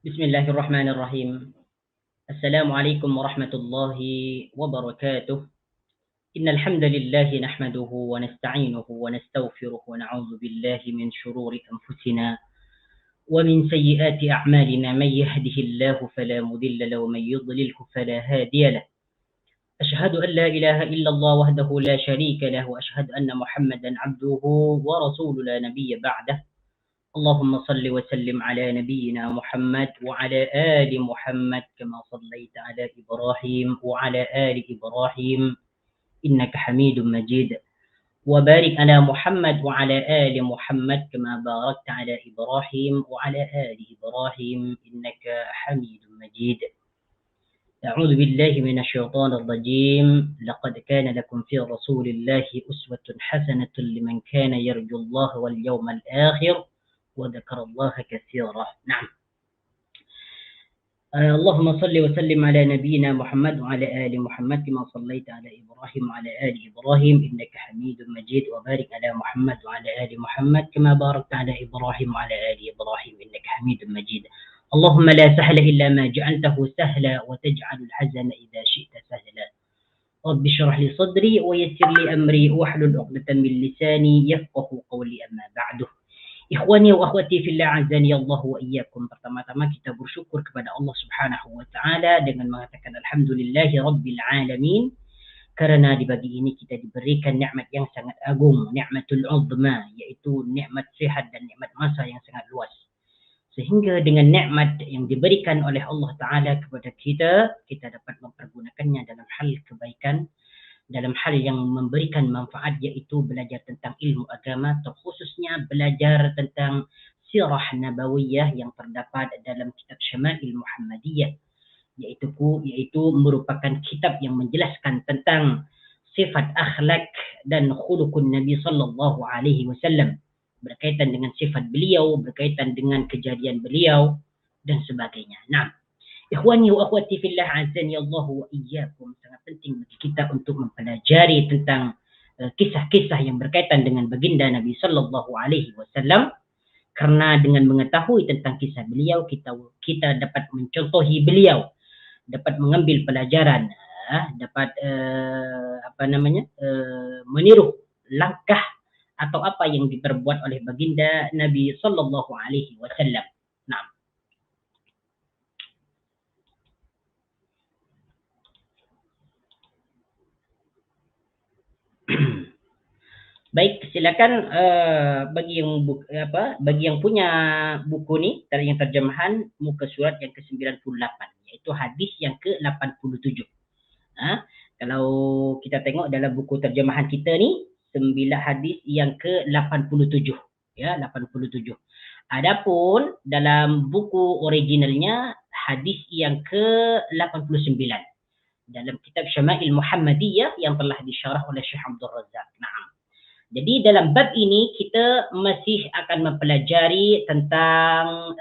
بسم الله الرحمن الرحيم. السلام عليكم ورحمة الله وبركاته. إن الحمد لله نحمده ونستعينه ونستغفره ونعوذ بالله من شرور أنفسنا ومن سيئات أعمالنا. من يهده الله فلا مضل له ومن يضلله فلا هادي له. أشهد أن لا إله إلا الله وحده لا شريك له وأشهد أن محمدا عبده ورسوله لا نبي بعده. اللهم صل وسلم على نبينا محمد وعلى آل محمد كما صليت على إبراهيم وعلى آل إبراهيم إنك حميد مجيد، وبارك على محمد وعلى آل محمد كما باركت على إبراهيم وعلى آل إبراهيم إنك حميد مجيد. أعوذ بالله من الشيطان الرجيم. لقد كان لكم في رسول الله أسوة حسنة لمن كان يرجو الله واليوم الآخر وذكر الله كثيرا. نعم. اللهم صل وسلم على نبينا محمد وعلى آل محمد كما صليت على إبراهيم وعلى آل إبراهيم إنك حميد مجيد، وبارك على محمد وعلى آل محمد كما باركت على إبراهيم وعلى آل إبراهيم إنك حميد مجيد. اللهم لا سهل إلا ما جعلته سهلا وتجعل الحزن إذا شئت سهلا. رب اشرح لي صدري ويسر لي أمري واحلل عقدة من لساني يفقه قولي. أما بعد. Ikhwani wa akhwati fillah, azani Allah wa iyyakum. Pertama-tama kita bersyukur kepada Allah Subhanahu wa taala dengan mengatakan alhamdulillahi rabbil alamin, karena di pagi ini kita diberikan nikmat yang sangat agung, nikmatul uzma, yaitu nikmat sehat dan nikmat masa yang sangat luas. Sehingga dengan nikmat yang diberikan oleh Allah taala kepada kita, kita dapat mempergunakannya dalam hal kebaikan, dalam hal yang memberikan manfaat, yaitu belajar tentang ilmu agama, terkhususnya belajar tentang sirah nabawiyah yang terdapat dalam kitab Syama'il Muhammadiyah, yaitu merupakan kitab yang menjelaskan tentang sifat akhlak dan khuluqun Nabi sallallahu alaihi wasallam, berkaitan dengan sifat beliau, berkaitan dengan kejadian beliau dan sebagainya. Nah, ikhwani wa akhwati fillah, azani Allah wa iyyakum, sangat penting bagi kita untuk mempelajari tentang kisah-kisah yang berkaitan dengan baginda Nabi sallallahu alaihi wasallam, karena dengan mengetahui tentang kisah beliau kita dapat mencontohi beliau, dapat mengambil pelajaran, dapat meniru langkah atau apa yang diperbuat oleh baginda Nabi sallallahu alaihi wasallam. Nah, baik, silakan bagi yang punya buku ni, yang terjemahan muka surat yang ke-98, iaitu hadis yang ke-87. Kalau kita tengok dalam buku terjemahan kita ni, 9 hadis yang ke-87, ya, 87. Adapun dalam buku originalnya hadis yang ke-89 dalam kitab Syama'il Muhammadiyah yang telah disyarah oleh Syekh Abdul Razak. Nah, jadi dalam bab ini kita masih akan mempelajari tentang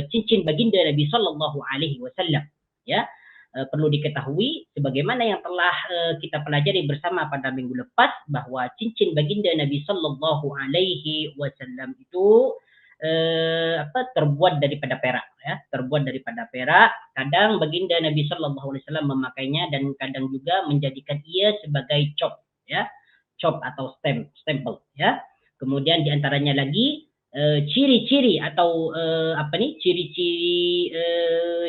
cincin baginda Nabi sallallahu alaihi wasallam, ya. Perlu diketahui sebagaimana yang telah kita pelajari bersama pada minggu lepas, bahwa cincin baginda Nabi sallallahu alaihi wasallam itu terbuat daripada perak, ya, terbuat daripada perak. Kadang baginda Nabi sallallahu alaihi wasallam memakainya dan kadang juga menjadikan ia sebagai cop, ya, cop atau stempel, ya. Kemudian diantaranya lagi ciri-ciri atau ciri-ciri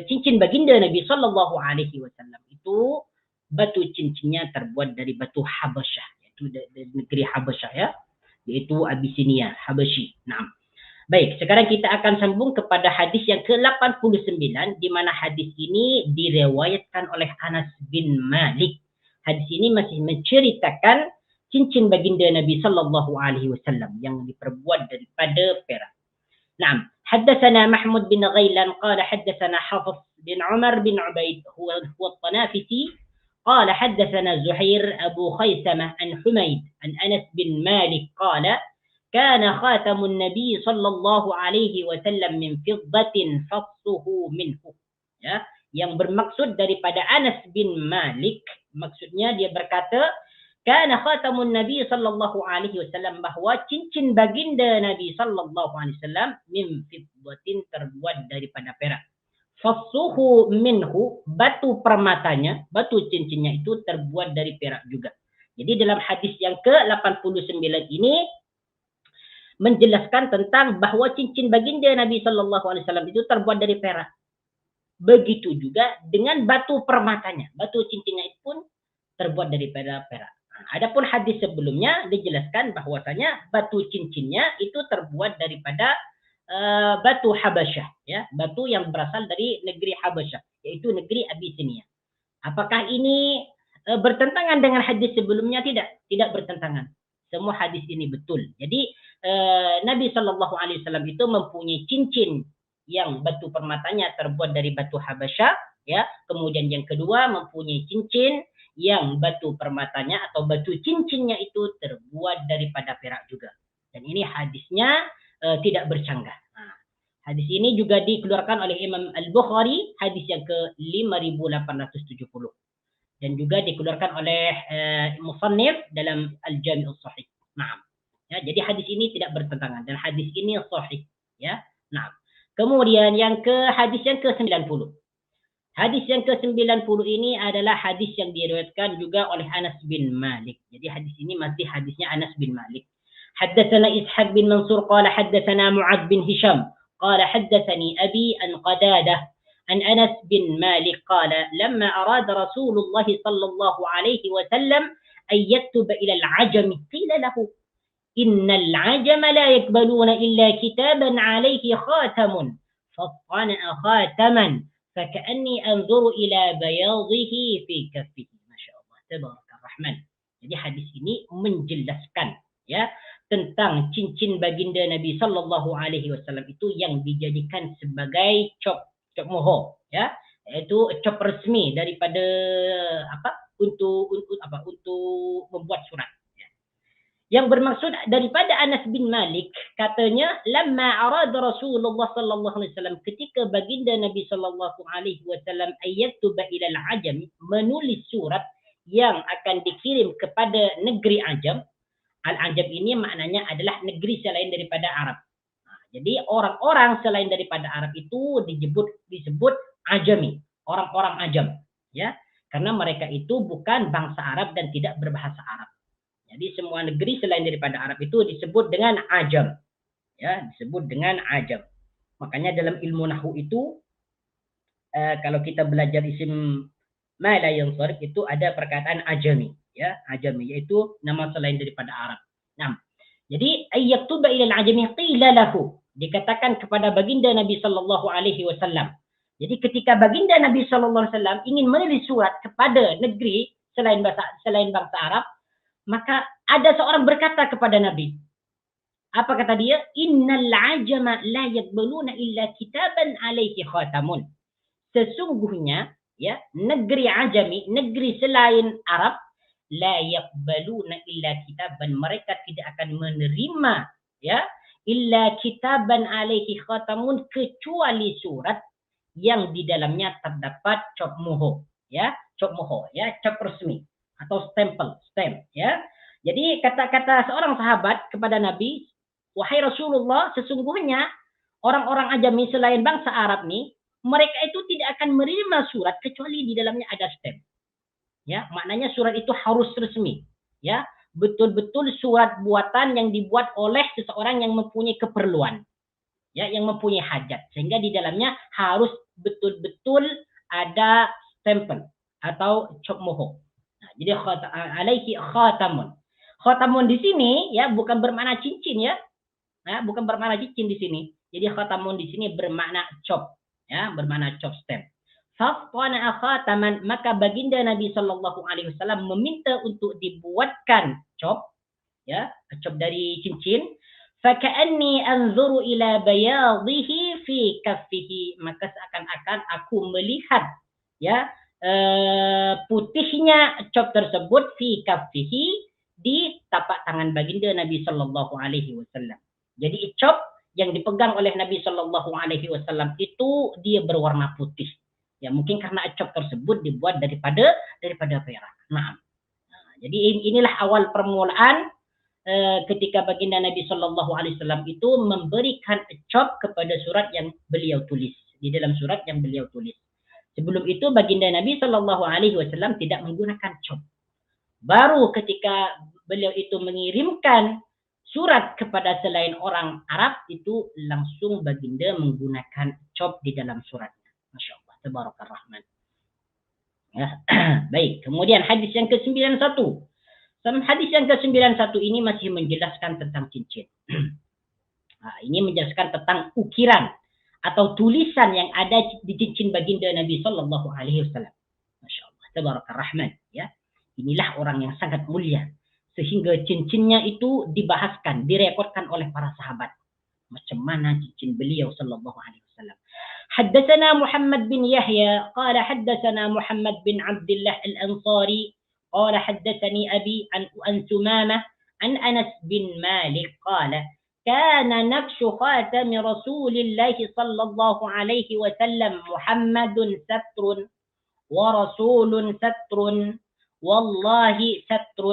cincin baginda Nabi sallallahu alaihi wasallam itu batu cincinnya terbuat dari batu Habasyah, yaitu dari negeri Habasyah, ya, yaitu Abyssinia, Habasyi. Nah, baik, sekarang kita akan sambung kepada hadis yang ke-89, di mana hadis ini diriwayatkan oleh Anas bin Malik. Hadis ini masih menceritakan cincin baginda Nabi sallallahu alaihi wasallam yang diperbuat daripada perak. Naam, haddatsana Mahmud bin Ghailan qala haddatsana Hafiz bin Umar bin Ubaid huwa at-Tanafisi qala haddatsana Zuhair Abu Khaisamah an Humaid an Anas bin Malik qala kana khatamun Nabi sallallahu alaihi wasallam min fiddatin fassuhu minhu, ya, yang bermaksud daripada Anas bin Malik, maksudnya dia berkata kana khatamun Nabi sallallahu alaihi wasallam, bahwa cincin baginda Nabi sallallahu alaihi wasallam min fiddatin, terbuat daripada perak. Fasuhu minhu, batu permatanya, batu cincinnya itu terbuat dari perak juga. Jadi dalam hadis yang ke-89 ini menjelaskan tentang bahwa cincin baginda Nabi Shallallahu Alaihi Wasallam itu terbuat dari perak. Begitu juga dengan batu permatanya, batu cincinnya itu pun terbuat daripada perak. Nah, adapun hadis sebelumnya dijelaskan bahwasanya batu cincinnya itu terbuat daripada batu Habasyah, ya, batu yang berasal dari negeri Habasyah, yaitu negeri Abyssinia. Apakah ini bertentangan dengan hadis sebelumnya? Tidak bertentangan. Semua hadis ini betul. Jadi Nabi Shallallahu Alaihi Wasallam itu mempunyai cincin yang batu permatanya terbuat dari batu Habasyah, ya. Kemudian yang kedua mempunyai cincin yang batu permatanya atau batu cincinnya itu terbuat daripada perak juga. Dan ini hadisnya tidak bercanggah. Nah, hadis ini juga dikeluarkan oleh Imam Al-Bukhari, hadis yang ke-5870. Dan juga dikeluarkan oleh Musannif dalam Al-Jami' As-Sahih. Nah, ya, jadi hadis ini tidak bertentangan dan hadis ini sahih, ya. Nah, kemudian hadis yang ke-90. Hadis yang ke-90 ini adalah hadis yang diriwayatkan juga oleh Anas bin Malik. Jadi hadis ini masih hadisnya Anas bin Malik. حدثنا إسحاق بن منصور قال حدثنا معاذ بن هشام قال حدثني أبي عن قتادة عن أنس بن مالك قال لما أراد رسول الله صلى الله عليه وسلم أن يكتب إلى العجم قيل له إن العجم لا يقبلون إلا كتابا عليه خاتم فاصطنع خاتما فكأني أنظر إلى بياضه في كفه. ما شاء الله تبارك الرحمن. Jadi hadis ini menjelaskan, ya, tentang cincin baginda Nabi Sallallahu Alaihi Wasallam itu yang dijadikan sebagai cop moho, ya, yaitu cop resmi daripada untuk membuat surat. Yang bermaksud daripada Anas bin Malik, katanya lamma arada Rasulullah sallallahu alaihi wasallam, ketika baginda Nabi sallallahu alaihi wasallam ayyatuba ila al-ajam, menulis surat yang akan dikirim kepada negeri Ajam. Al-Ajam ini maknanya adalah negeri selain daripada Arab. Nah, jadi orang-orang selain daripada Arab itu disebut Ajami, orang-orang Ajam, ya, karena mereka itu bukan bangsa Arab dan tidak berbahasa Arab. Jadi semua negeri selain daripada Arab itu disebut dengan Ajam, ya, disebut dengan Ajam. Makanya dalam ilmu nahwu itu kalau kita belajar isim ma la yansarif itu ada perkataan Ajami, ya, Ajami yaitu nama selain daripada Arab. Nah, jadi ayyaktuba ila al-ajami qila lahu, dikatakan kepada baginda Nabi sallallahu alaihi wasallam. Jadi ketika baginda Nabi sallallahu alaihi wasallam ingin menulis surat kepada negeri selain bangsa Arab, maka ada seorang berkata kepada Nabi. Apa kata dia? Innal ajama la yaqbaluna illa kitaban alaihi khatamun. Sesungguhnya, ya, negeri Ajami, negeri selain Arab, la yaqbaluna illa kitaban, mereka tidak akan menerima, ya, illa kitaban alaihi khatamun, kecuali surat yang di dalamnya terdapat cop moho, ya, cop moho, ya, cop resmi atau stamp, ya. Jadi kata-kata seorang sahabat kepada Nabi, wahai Rasulullah, sesungguhnya orang-orang Ajami selain bangsa Arab nih, mereka itu tidak akan menerima surat kecuali di dalamnya ada stamp. Ya, maknanya surat itu harus resmi, ya, betul-betul surat buatan yang dibuat oleh seseorang yang mempunyai keperluan, ya, yang mempunyai hajat, sehingga di dalamnya harus betul-betul ada stempel atau cop moho. Nah, jadi alaihi khatamun. Khatamun di sini, ya, bukan bermakna cincin, ya, bukan bermakna cincin di sini. Jadi khatamun di sini bermakna cop, ya, bermakna cop stamp. Fattana khataman, maka baginda Nabi sallallahu alaihi wasallam meminta untuk dibuatkan cop, ya, cop dari cincin. Faka'anni anzuru ila bayadhihi fi kaffihi, maka seakan-akan aku melihat, ya, putihnya cop tersebut fi kaffihi, di tapak tangan baginda Nabi sallallahu alaihi wasallam. Jadi cop yang dipegang oleh Nabi sallallahu alaihi wasallam itu dia berwarna putih. Ya, mungkin karena cop tersebut dibuat daripada perak. Nah, jadi inilah awal permulaan ketika baginda Nabi sallallahu alaihi wasallam itu memberikan cop kepada surat yang beliau tulis. di dalam surat yang beliau tulis. Sebelum itu baginda Nabi SAW tidak menggunakan cop. Baru ketika beliau itu mengirimkan surat kepada selain orang Arab, itu langsung baginda menggunakan cop di dalam suratnya. Masya Allah, Tabarakallah Rahman. Ya. Baik, kemudian hadis yang ke-91. Hadis yang ke-91 ini masih menjelaskan tentang cincin. Ini menjelaskan tentang ukiran atau tulisan yang ada di cincin baginda Nabi Sallallahu Alaihi Wasallam. Masya Allah, Tabarakallah Rahman. Ya. Inilah orang yang sangat mulia. Sehingga cincinnya itu dibahaskan, direkodkan oleh para sahabat. Macam mana cincin beliau Sallallahu Alaihi Wasallam. حدثنا محمد بن يحيى قال حدثنا محمد بن عبد الله الأنصاري قال حدثني أبي عن ثمامة عن أنس بن مالك قال كان نقش خاتم رسول الله صلى الله عليه وسلم محمد ستر ورسول ستر والله ستر.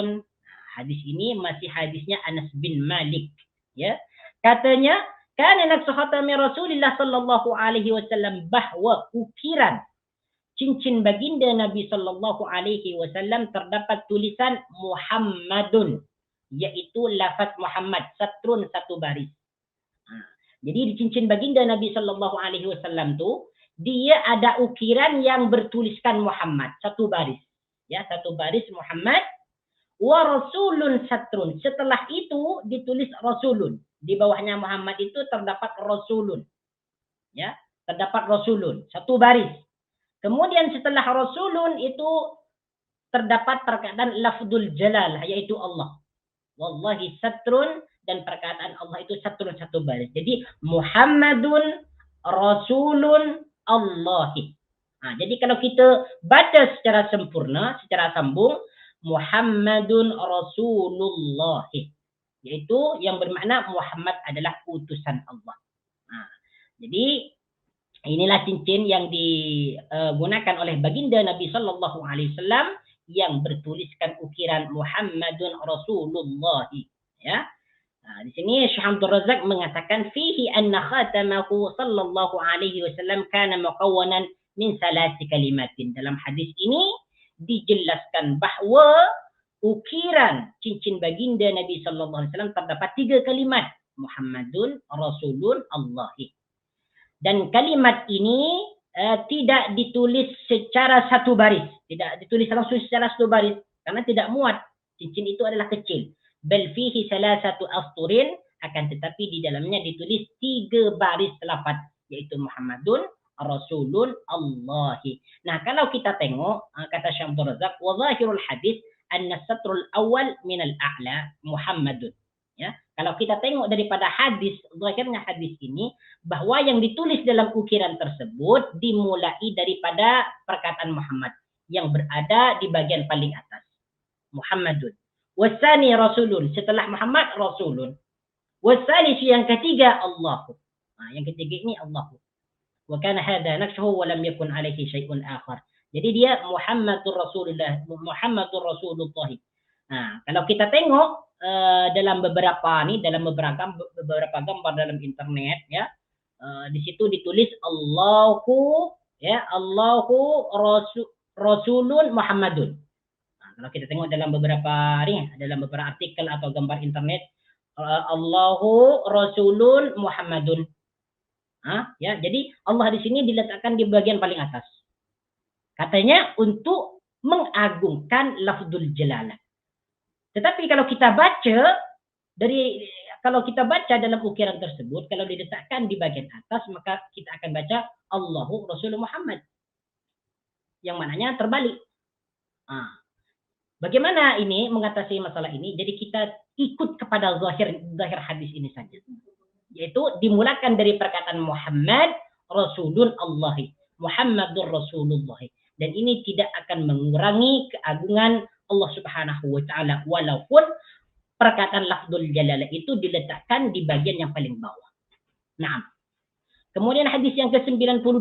Hadis ini masih hadisnya Anas bin Malik, ya. Katanya karena naqsu khatami Rasulullah sallallahu alaihi wasallam, bahwa ukiran cincin baginda Nabi sallallahu alaihi wasallam terdapat tulisan Muhammadun, yaitu lafaz Muhammad, satrun, satu baris. Jadi di cincin baginda Nabi sallallahu alaihi wasallam tu dia ada ukiran yang bertuliskan Muhammad, satu baris. Ya, satu baris Muhammad. Wa rasulun satrun. Setelah itu ditulis rasulun. Di bawahnya Muhammad itu terdapat rasulun. Ya, terdapat rasulun, satu baris. Kemudian setelah rasulun itu terdapat perkataan lafzul jalal, yaitu Allah. Wallahi satrun, dan perkataan Allah itu satrun, satu baris. Jadi Muhammadun rasulun Allahi. Jadi kalau kita baca secara sempurna, secara sambung, Muhammadun Rasulullahi, yaitu yang bermakna Muhammad adalah utusan Allah. Jadi inilah cincin yang digunakan oleh baginda Nabi Sallallahu Alaihi Wasallam yang bertuliskan ukiran Muhammadun Rasulullahi. Ya. Di sini Syekh Abdul Razak mengatakan fihi anna khatamahu sallallahu alaihi wasallam kana muqawwanan min salasi kalimatin. Dalam hadis ini dijelaskan bahwa ukiran cincin baginda Nabi sallallahu alaihi wasallam terdapat 3 kalimat, Muhammadun Rasulun Allahi. Dan kalimat ini tidak ditulis secara satu baris, tidak ditulis langsung secara satu baris karena tidak muat. Cincin itu adalah kecil. Bal fihi salasatu asturin, akan tetapi di dalamnya ditulis 3 baris lafaz, yaitu Muhammadun Rasulun Allahi. Nah, kalau kita tengok kata Syekh Abdul Razak, wa zahirul hadis anna satrul awal min al-a'la Muhammadun. Ya, kalau kita tengok daripada hadis, zahirnya hadis ini bahwa yang ditulis dalam ukiran tersebut dimulai daripada perkataan Muhammad yang berada di bagian paling atas. Muhammadun. Wasani Rasulun, setelah Muhammad Rasulun. Wasani yang ketiga Allahu. Yang ketiga ini Allahu. Wa kana hadha naqshuhu wa lam yakun alaihi syai'un akhar. Jadi dia Muhammadur Rasulullah, Muhammadur Rasulullah. Kalau kita tengok dalam beberapa gambar dalam internet, ya, di situ ditulis Allahu, ya, Allahu Rasulun Muhammadun. Kalau kita tengok dalam beberapa artikel atau gambar internet, Allahu Rasulun Muhammadun. Ya, jadi Allah di sini diletakkan di bagian paling atas. Katanya untuk mengagungkan lafzul jalalah. Tetapi kalau kita baca dalam ukiran tersebut, kalau diletakkan di bagian atas, maka kita akan baca Allahu Rasul Muhammad, yang mananya terbalik. Bagaimana ini mengatasi masalah ini? Jadi kita ikut kepada zahir hadis ini saja. Yaitu dimulakan dari perkataan Muhammad Rasulun Allahi, Muhammadur Rasulullahi. Dan ini tidak akan mengurangi keagungan Allah Subhanahu wa taala walaupun perkataan lafzul jalalah itu diletakkan di bagian yang paling bawah. Naam. Kemudian hadis yang ke-92,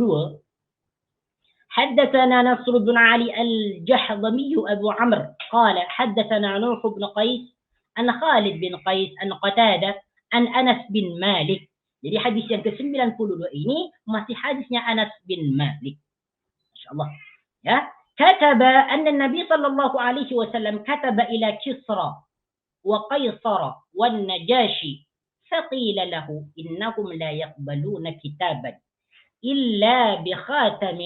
حدثنا نصر بن علي الجحظمي أبو عمرو قال حدثنا نوح بن قيس عن خالد بن قيس عن قتادة عن أنس بن مالك Jadi hadis yang ke-92 ini masih hadisnya Anas bin Malik. Masyaallah. Ya. كتب أن النبي صلى الله عليه وسلم كتب إلى كسرى وقيصر والنجاشي فقيل له إنهم لا يقبلون كتابا إلا بخاتم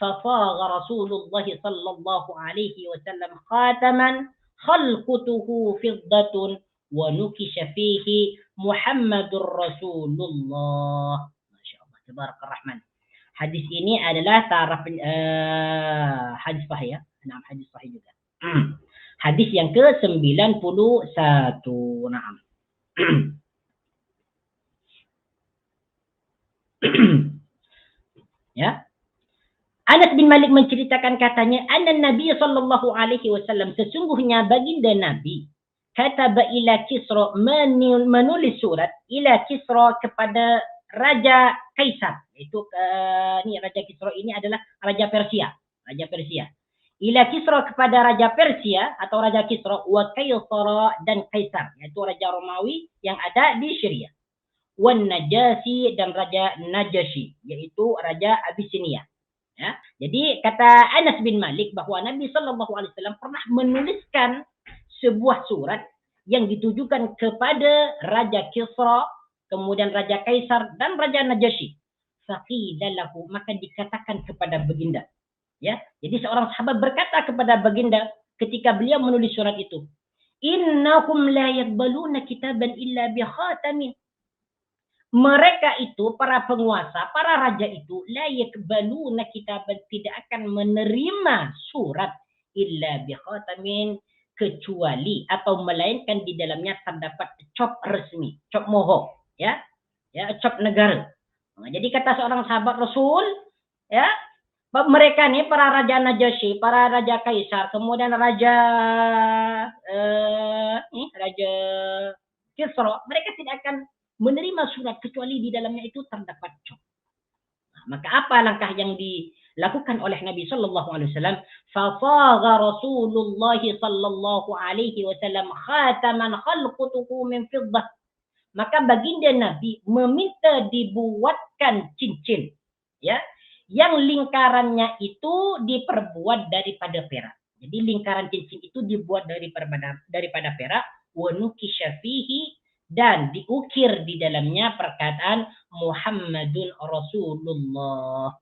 فصاغ رسول الله صلى الله عليه وسلم خاتما خلقته فضة ونكش فيه محمد رسول الله. ما شاء الله تبارك الرحمن. Hadis ini adalah taraf hadis sahih ya. Nah, hadis sahih juga. Hadis yang ke-91. Naam. Ya. Anas bin Malik menceritakan katanya, anna Nabi sallallahu alaihi wasallam, sesungguhnya baginda Nabi kataba ila Kisra, menulis surat ila Kisra kepada Raja Kaisar. Itu ni Raja Kisra ini adalah Raja Persia. Raja Persia. Ila Kisra kepada Raja Persia atau Raja Kisra wa Kaisar dan Kaisar, yaitu Raja Romawi yang ada di Syria. Wan Najasi dan Raja Najasyi, yaitu Raja Abyssinia. Ya. Jadi kata Anas bin Malik bahwa Nabi SAW pernah menuliskan sebuah surat yang ditujukan kepada Raja Kisra, kemudian Raja Kaisar dan Raja Najasyi. Faqila lahu, maka dikatakan kepada baginda. Ya, jadi seorang sahabat berkata kepada baginda ketika beliau menulis surat itu, innahum la yaqbaluna kitaban illa bi khatamin. Mereka itu, para penguasa, para raja itu, la yaqbaluna kitaban, tidak akan menerima surat illa bi khatamin, kecuali atau melainkan di dalamnya terdapat cop resmi, cop moho, ya, cop negara. Nah, jadi kata seorang sahabat Rasul, ya, mereka nih para raja Najasyi, para raja Kaisar, kemudian raja Kisra, mereka tidak akan menerima surat kecuali di dalamnya itu terdapat cop. Nah, maka apa langkah yang dilakukan oleh Nabi sallallahu alaihi wasallam? Fafagha Rasulullah sallallahu alaihi wasallam khataman khalqutuhu min fiddah. Maka baginda Nabi meminta dibuatkan cincin, ya, yang lingkarannya itu diperbuat daripada perak. Jadi lingkaran cincin itu dibuat daripada perak, wa nukisha fihi, dan diukir di dalamnya perkataan Muhammadun Rasulullah.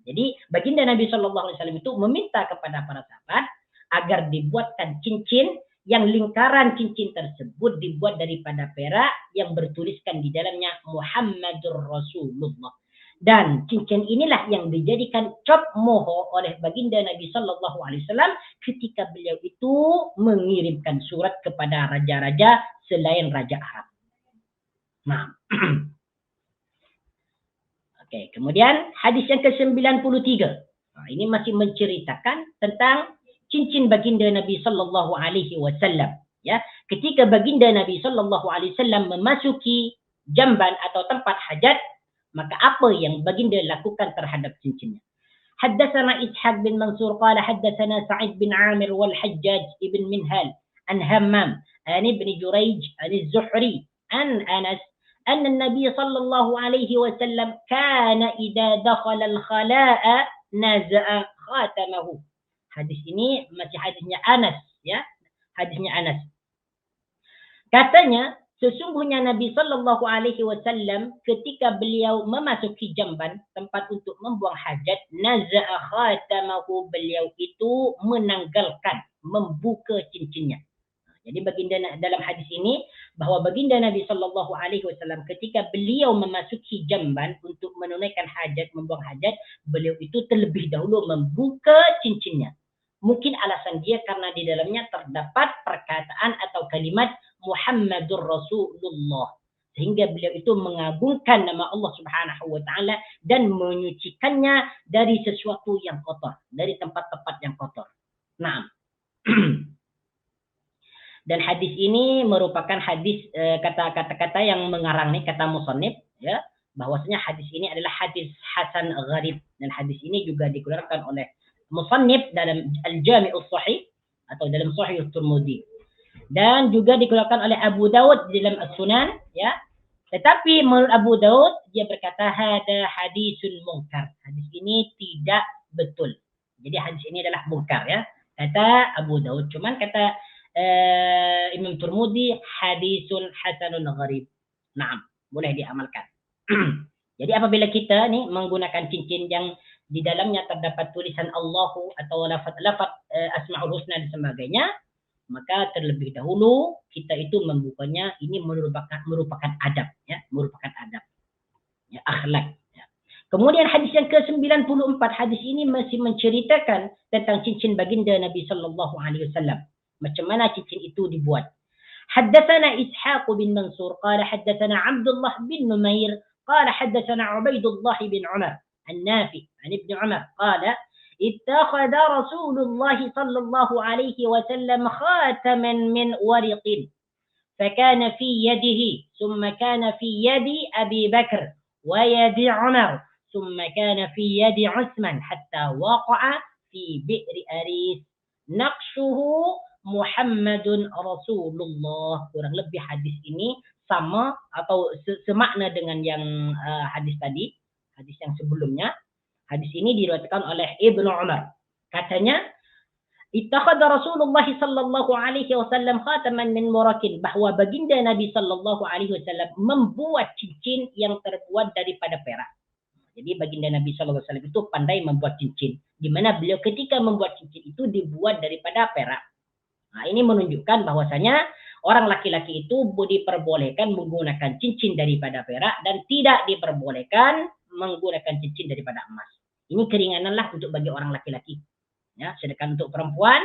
Jadi baginda Nabi sallallahu alaihi wasallam itu meminta kepada para sahabat agar dibuatkan cincin yang lingkaran cincin tersebut dibuat daripada perak yang bertuliskan di dalamnya Muhammadur Rasulullah. Dan cincin inilah yang dijadikan cop moho oleh baginda Nabi sallallahu alaihi wasallam ketika beliau itu mengirimkan surat kepada raja-raja selain Raja Arab. Nah. Oke, kemudian hadis yang ke-93. Nah, ini masih menceritakan tentang cincin baginda Nabi sallallahu alaihi wasallam, ya. Ketika baginda Nabi sallallahu alaihi wasallam memasuki jamban atau tempat hajat, maka apa yang baginda lakukan terhadap cincinnya? Haddatsana Ishaq bin Mansur qala haddatsana Sa'id bin Amir wal Hajjaj ibn Minhal an Hammam an ibn Jurayj an Az-Zuhri an Anas anna an-nabiy sallallahu alaihi wasallam kana idza dakhala al-khala'a naza'a khatamahu. Hadis ini masih hadisnya Anas, ya. Hadisnya Anas. Katanya sesungguhnya Nabi sallallahu alaihi wasallam ketika beliau memasuki jamban tempat untuk membuang hajat, naza'a khatamahu, beliau itu menanggalkan, membuka cincinnya. Jadi baginda dalam hadis ini bahwa baginda Nabi sallallahu alaihi wasallam ketika beliau memasuki jamban untuk menunaikan hajat, membuang hajat, beliau itu terlebih dahulu membuka cincinnya. Mungkin alasan dia karena di dalamnya terdapat perkataan atau kalimat Muhammadur Rasulullah. Sehingga beliau itu mengagungkan nama Allah Subhanahu wa taala dan menyucikannya dari sesuatu yang kotor, dari tempat-tempat yang kotor. Nah. Dan hadis ini merupakan hadis kata-kata yang mengarang nih, kata musannif, ya, bahwasanya hadis ini adalah hadis hasan gharib, dan hadis ini juga dikeluarkan oleh musannif dalam Al-Jami'us Sahih atau dalam Sahih Tirmidzi, dan juga dikeluarkan oleh Abu Dawud dalam As-Sunan, ya, Tetapi menurut Abu Daud dia berkata hada hadisun munkar. Hadis ini tidak betul. Jadi hadis ini adalah munkar ya. Kata Abu Daud. Cuman kata Imam Turmudi hadisun hasanun gharib. Naam, boleh diamalkan. Jadi apabila kita nih menggunakan cincin yang di dalamnya terdapat tulisan Allahu atau lafaz-lafaz Asmaul Husna dan sebagainya, maka terlebih dahulu kita itu membukanya ini merupakan adab ya, merupakan adab ya, akhlak ya. Kemudian hadis yang ke-94, hadis ini masih menceritakan tentang cincin baginda Nabi sallallahu alaihi wasallam, macam mana cincin itu dibuat. حدثنا إسحاق بن منصور قال حدثنا عبد الله بن نمير قال حدثنا عبيد الله بن عمر النافع عن ابن عمر قال اتخذ رسول الله صلى الله عليه وسلم خاتما من ورق فكان في يده ثم كان في يد أبي بكر ويد عمر ثم كان في يد عثمان حتى وقع في بئر أريس نقشه Muhammadun Rasulullah. Kurang lebih hadis ini sama atau semakna dengan yang hadis tadi, hadis yang sebelumnya. Hadis ini diriwayatkan oleh Ibnu Umar. Katanya, ittakhadha Rasulullah sallallahu alaihi wasallam khataman min murakin, bahwa baginda Nabi sallallahu alaihi wasallam membuat cincin yang terbuat daripada perak. Jadi baginda Nabi sallallahu alaihi wasallam itu pandai membuat cincin, di mana beliau ketika membuat cincin itu dibuat daripada perak. Nah, ini menunjukkan bahwasanya orang laki-laki itu diperbolehkan menggunakan cincin daripada perak dan tidak diperbolehkan menggunakan cincin daripada emas. Ini keringananlah untuk bagi orang laki-laki. Ya, sedangkan untuk perempuan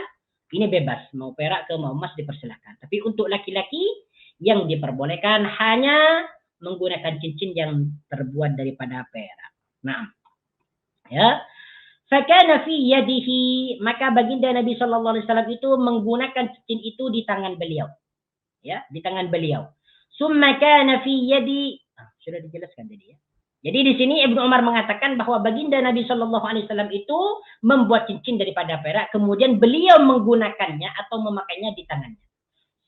ini bebas, mau perak ke mau emas dipersilakan. Tapi untuk laki-laki yang diperbolehkan hanya menggunakan cincin yang terbuat daripada perak. Nah, ya. Fakana fi yadihi, maka baginda Nabi sallallahu alaihi wasallam itu menggunakan cincin itu di tangan beliau. Ya, di tangan beliau. Summa kana fi yadi, sudah dijelaskan tadi ya. Jadi di sini Ibnu Umar mengatakan bahwa baginda Nabi sallallahu alaihi wasallam itu membuat cincin daripada perak, kemudian beliau menggunakannya atau memakainya di tangannya.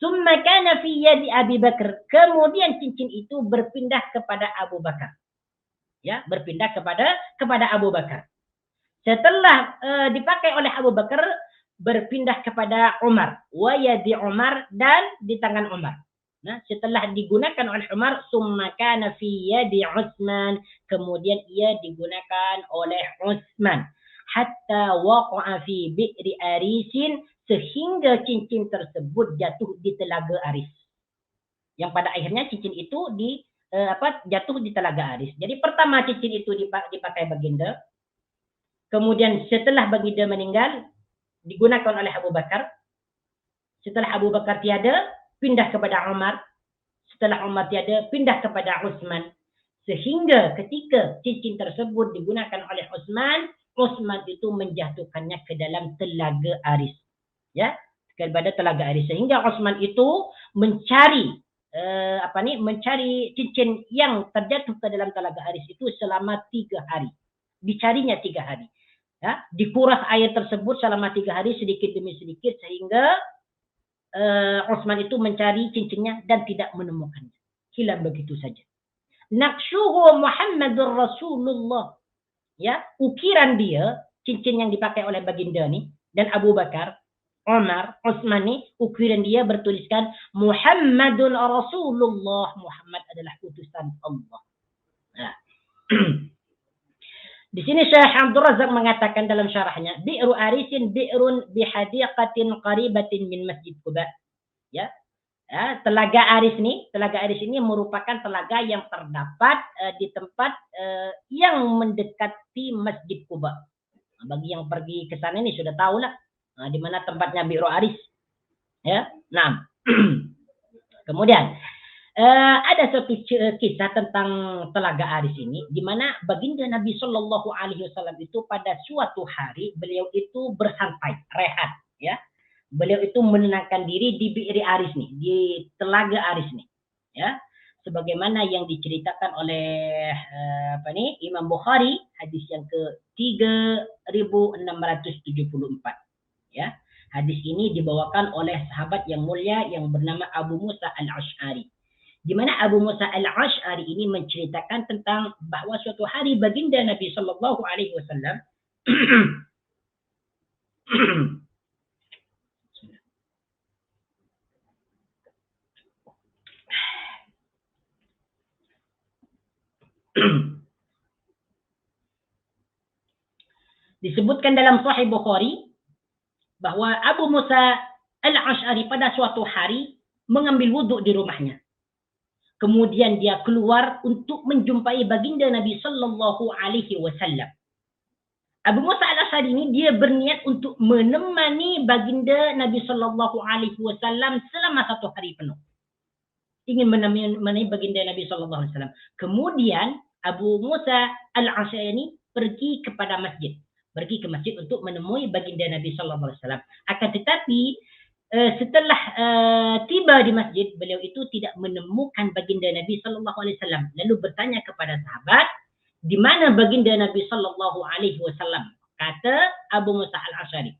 Summa kana fi yadi Abi Bakar, kemudian cincin itu berpindah kepada Abu Bakar. Ya, berpindah kepada Abu Bakar. Setelah dipakai oleh Abu Bakar, berpindah kepada Umar, wa yadi Umar, dan di tangan Umar. Nah, setelah digunakan oleh Umar, summa kana fi yadi Utsman, kemudian ia digunakan oleh Utsman, hatta waqa'a fi bi'ri Arisin, sehingga cincin tersebut jatuh di telaga Aris. Yang pada akhirnya cincin itu jatuh di telaga Aris. Jadi pertama cincin itu dipakai baginda. Kemudian setelah baginda meninggal, digunakan oleh Abu Bakar. Setelah Abu Bakar tiada, pindah kepada Umar. Setelah Umar tiada, pindah kepada Utsman. Sehingga ketika cincin tersebut digunakan oleh Utsman, Utsman itu menjatuhkannya ke dalam telaga Aris. Ya, kepada telaga Aris. Sehingga Utsman itu mencari cincin yang terjatuh ke dalam telaga Aris itu selama 3 hari. Dicarinya 3 hari. Ya, dikuras air tersebut selama 3 hari sedikit demi sedikit sehingga Utsman itu mencari cincinnya dan tidak menemukannya. Hilang begitu saja. Naqshuhu Muhammadur Rasulullah. Ya, ukiran dia, cincin yang dipakai oleh baginda ni dan Abu Bakar, Umar, Utsman ni, ukiran dia bertuliskan Muhammadun Rasulullah. Muhammad adalah utusan Allah. Nah. Di sini Syekh Abdul Razak mengatakan dalam syarahnya, Bi'ru Arisin bi'run bihadiqatin qaribatin min Masjid Quba. Ya. Ya, telaga Aris ini merupakan telaga yang terdapat di tempat yang mendekati Masjid Quba. Nah, bagi yang pergi ke sana ini sudah tahu lah di mana tempatnya Bi'ru Aris. Ya. Nah. Kemudian ada satu kisah tentang telaga Aris ini, di mana baginda Nabi Shallallahu Alaihi Wasallam itu pada suatu hari beliau itu bersantai, rehat, ya. Beliau itu menenangkan diri di Bi'ri Aris nih, di telaga Aris nih, ya. Sebagaimana yang diceritakan oleh Imam Bukhari, hadis yang ke-3674, ya. Hadis ini dibawakan oleh sahabat yang mulia yang bernama Abu Musa Al-Asy'ari. di mana Abu Musa al-Ash'ari ini menceritakan tentang bahawa suatu hari baginda Nabi sallallahu alaihi wasallam disebutkan dalam Sahih Bukhari bahwa Abu Musa al-Ash'ari pada suatu hari mengambil wudhu di rumahnya. Kemudian dia keluar untuk menjumpai baginda Nabi sallallahu alaihi wasallam. Abu Musa al-Ash'ari ini dia berniat untuk menemani baginda Nabi sallallahu alaihi wasallam selama 1 hari penuh. Ingin menemani baginda Nabi sallallahu alaihi wasallam. Kemudian Abu Musa al-Ash'ari ini pergi kepada masjid. Pergi ke masjid untuk menemui baginda Nabi sallallahu alaihi wasallam. Akan tetapi setelah tiba di masjid, beliau itu tidak menemukan baginda Nabi sallallahu alaihi wasallam. Lalu bertanya kepada sahabat, di mana baginda Nabi sallallahu alaihi wasallam? Kata Abu Musa al-Ash'ari.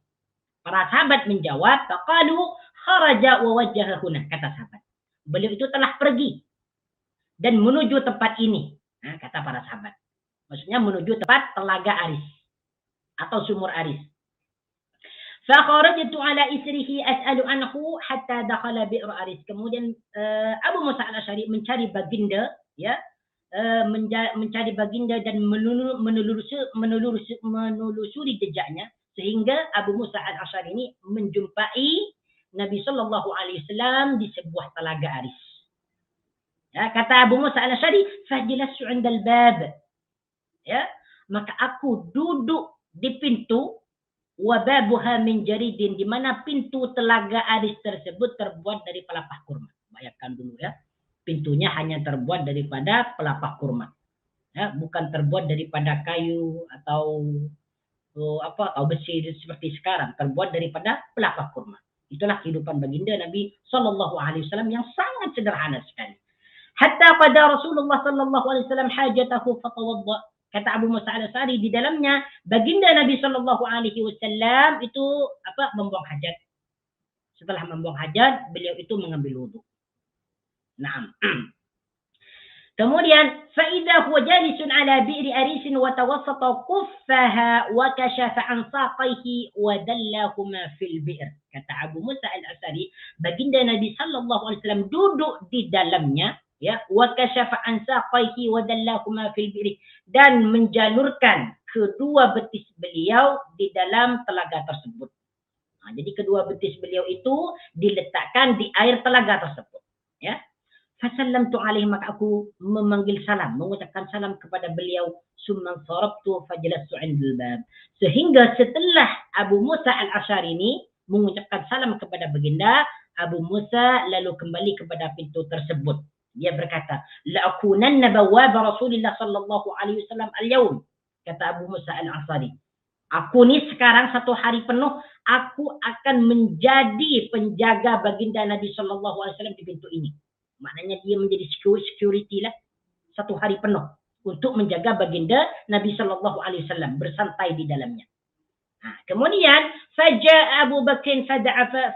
Para sahabat menjawab, faqalu kharaja wa wajjaha huna, kata sahabat. Beliau itu telah pergi dan menuju tempat ini. Nah, kata para sahabat. Maksudnya menuju tempat Telaga Aris atau Sumur Aris. فَخَرَجْتُ عَلَى إِسْرِهِ أَسْأَلُ عَنْهُ حَتَّى دَخَلَ بِئْرَ أَرِيس. Kemudian Abu Musa al-Ash'ari mencari baginda, ya, mencari baginda dan menelusuri jejaknya sehingga Abu Musa al-Ash'ari ini menjumpai Nabi sallallahu alaihi wasallam di sebuah telaga Aris. Ya, kata Abu Musa al-Ash'ari, "Fajlastu 'inda al-bab." Ya, maka aku duduk di pintu, wababuha min jaridin, di mana pintu telaga Aris tersebut terbuat dari pelepah kurma. Bayangkan dulu ya, pintunya hanya terbuat daripada pelepah kurma, ya, bukan terbuat daripada kayu atau atau besi seperti sekarang, terbuat daripada pelepah kurma. Itulah kehidupan baginda Nabi sallallahu alaihi wasallam yang sangat sederhana sekali. Hatta pada Rasulullah sallallahu alaihi wasallam hajatahu fatawadda. Kata Abu Musa al-Ash'ari, di dalamnya baginda Nabi sallallahu alaihi wasallam itu membuang hajat. Setelah membuang hajat, beliau itu mengambil wudu. Naam. Kemudian فإذا هو جالس على بئر أريس وتوسط كفها وكشف عن ساقيه ودلهما في البئر. Kata Abu Musa al-Ash'ari, baginda Nabi sallallahu alaihi wasallam duduk di dalamnya, ya, wa kashafa an saqaihi wa dallahuma fil bi'r, dan menjalurkan kedua betis beliau di dalam telaga tersebut. Nah, jadi kedua betis beliau itu diletakkan di air telaga tersebut, ya. Fasallamtu alaihi, maka aku memanggil salam, mengucapkan salam kepada beliau. Summa sarabtu fajlastu 'indal bab. Sehingga setelah Abu Musa al-Ash'ari ini mengucapkan salam kepada baginda, Abu Musa lalu kembali kepada pintu tersebut. Dia berkata, la'akunanna bawwaba Rasulillah sallallahu alaihi wasallam al-yawm. Kata Abu Musa al-Ash'ari, aku ni sekarang 1 hari penuh, aku akan menjadi penjaga baginda Nabi sallallahu alaihi wasallam di pintu ini. Maknanya dia menjadi security lah 1 hari penuh untuk menjaga baginda Nabi sallallahu alaihi wasallam, bersantai di dalamnya. Nah, kemudian faja'a Abu Bakr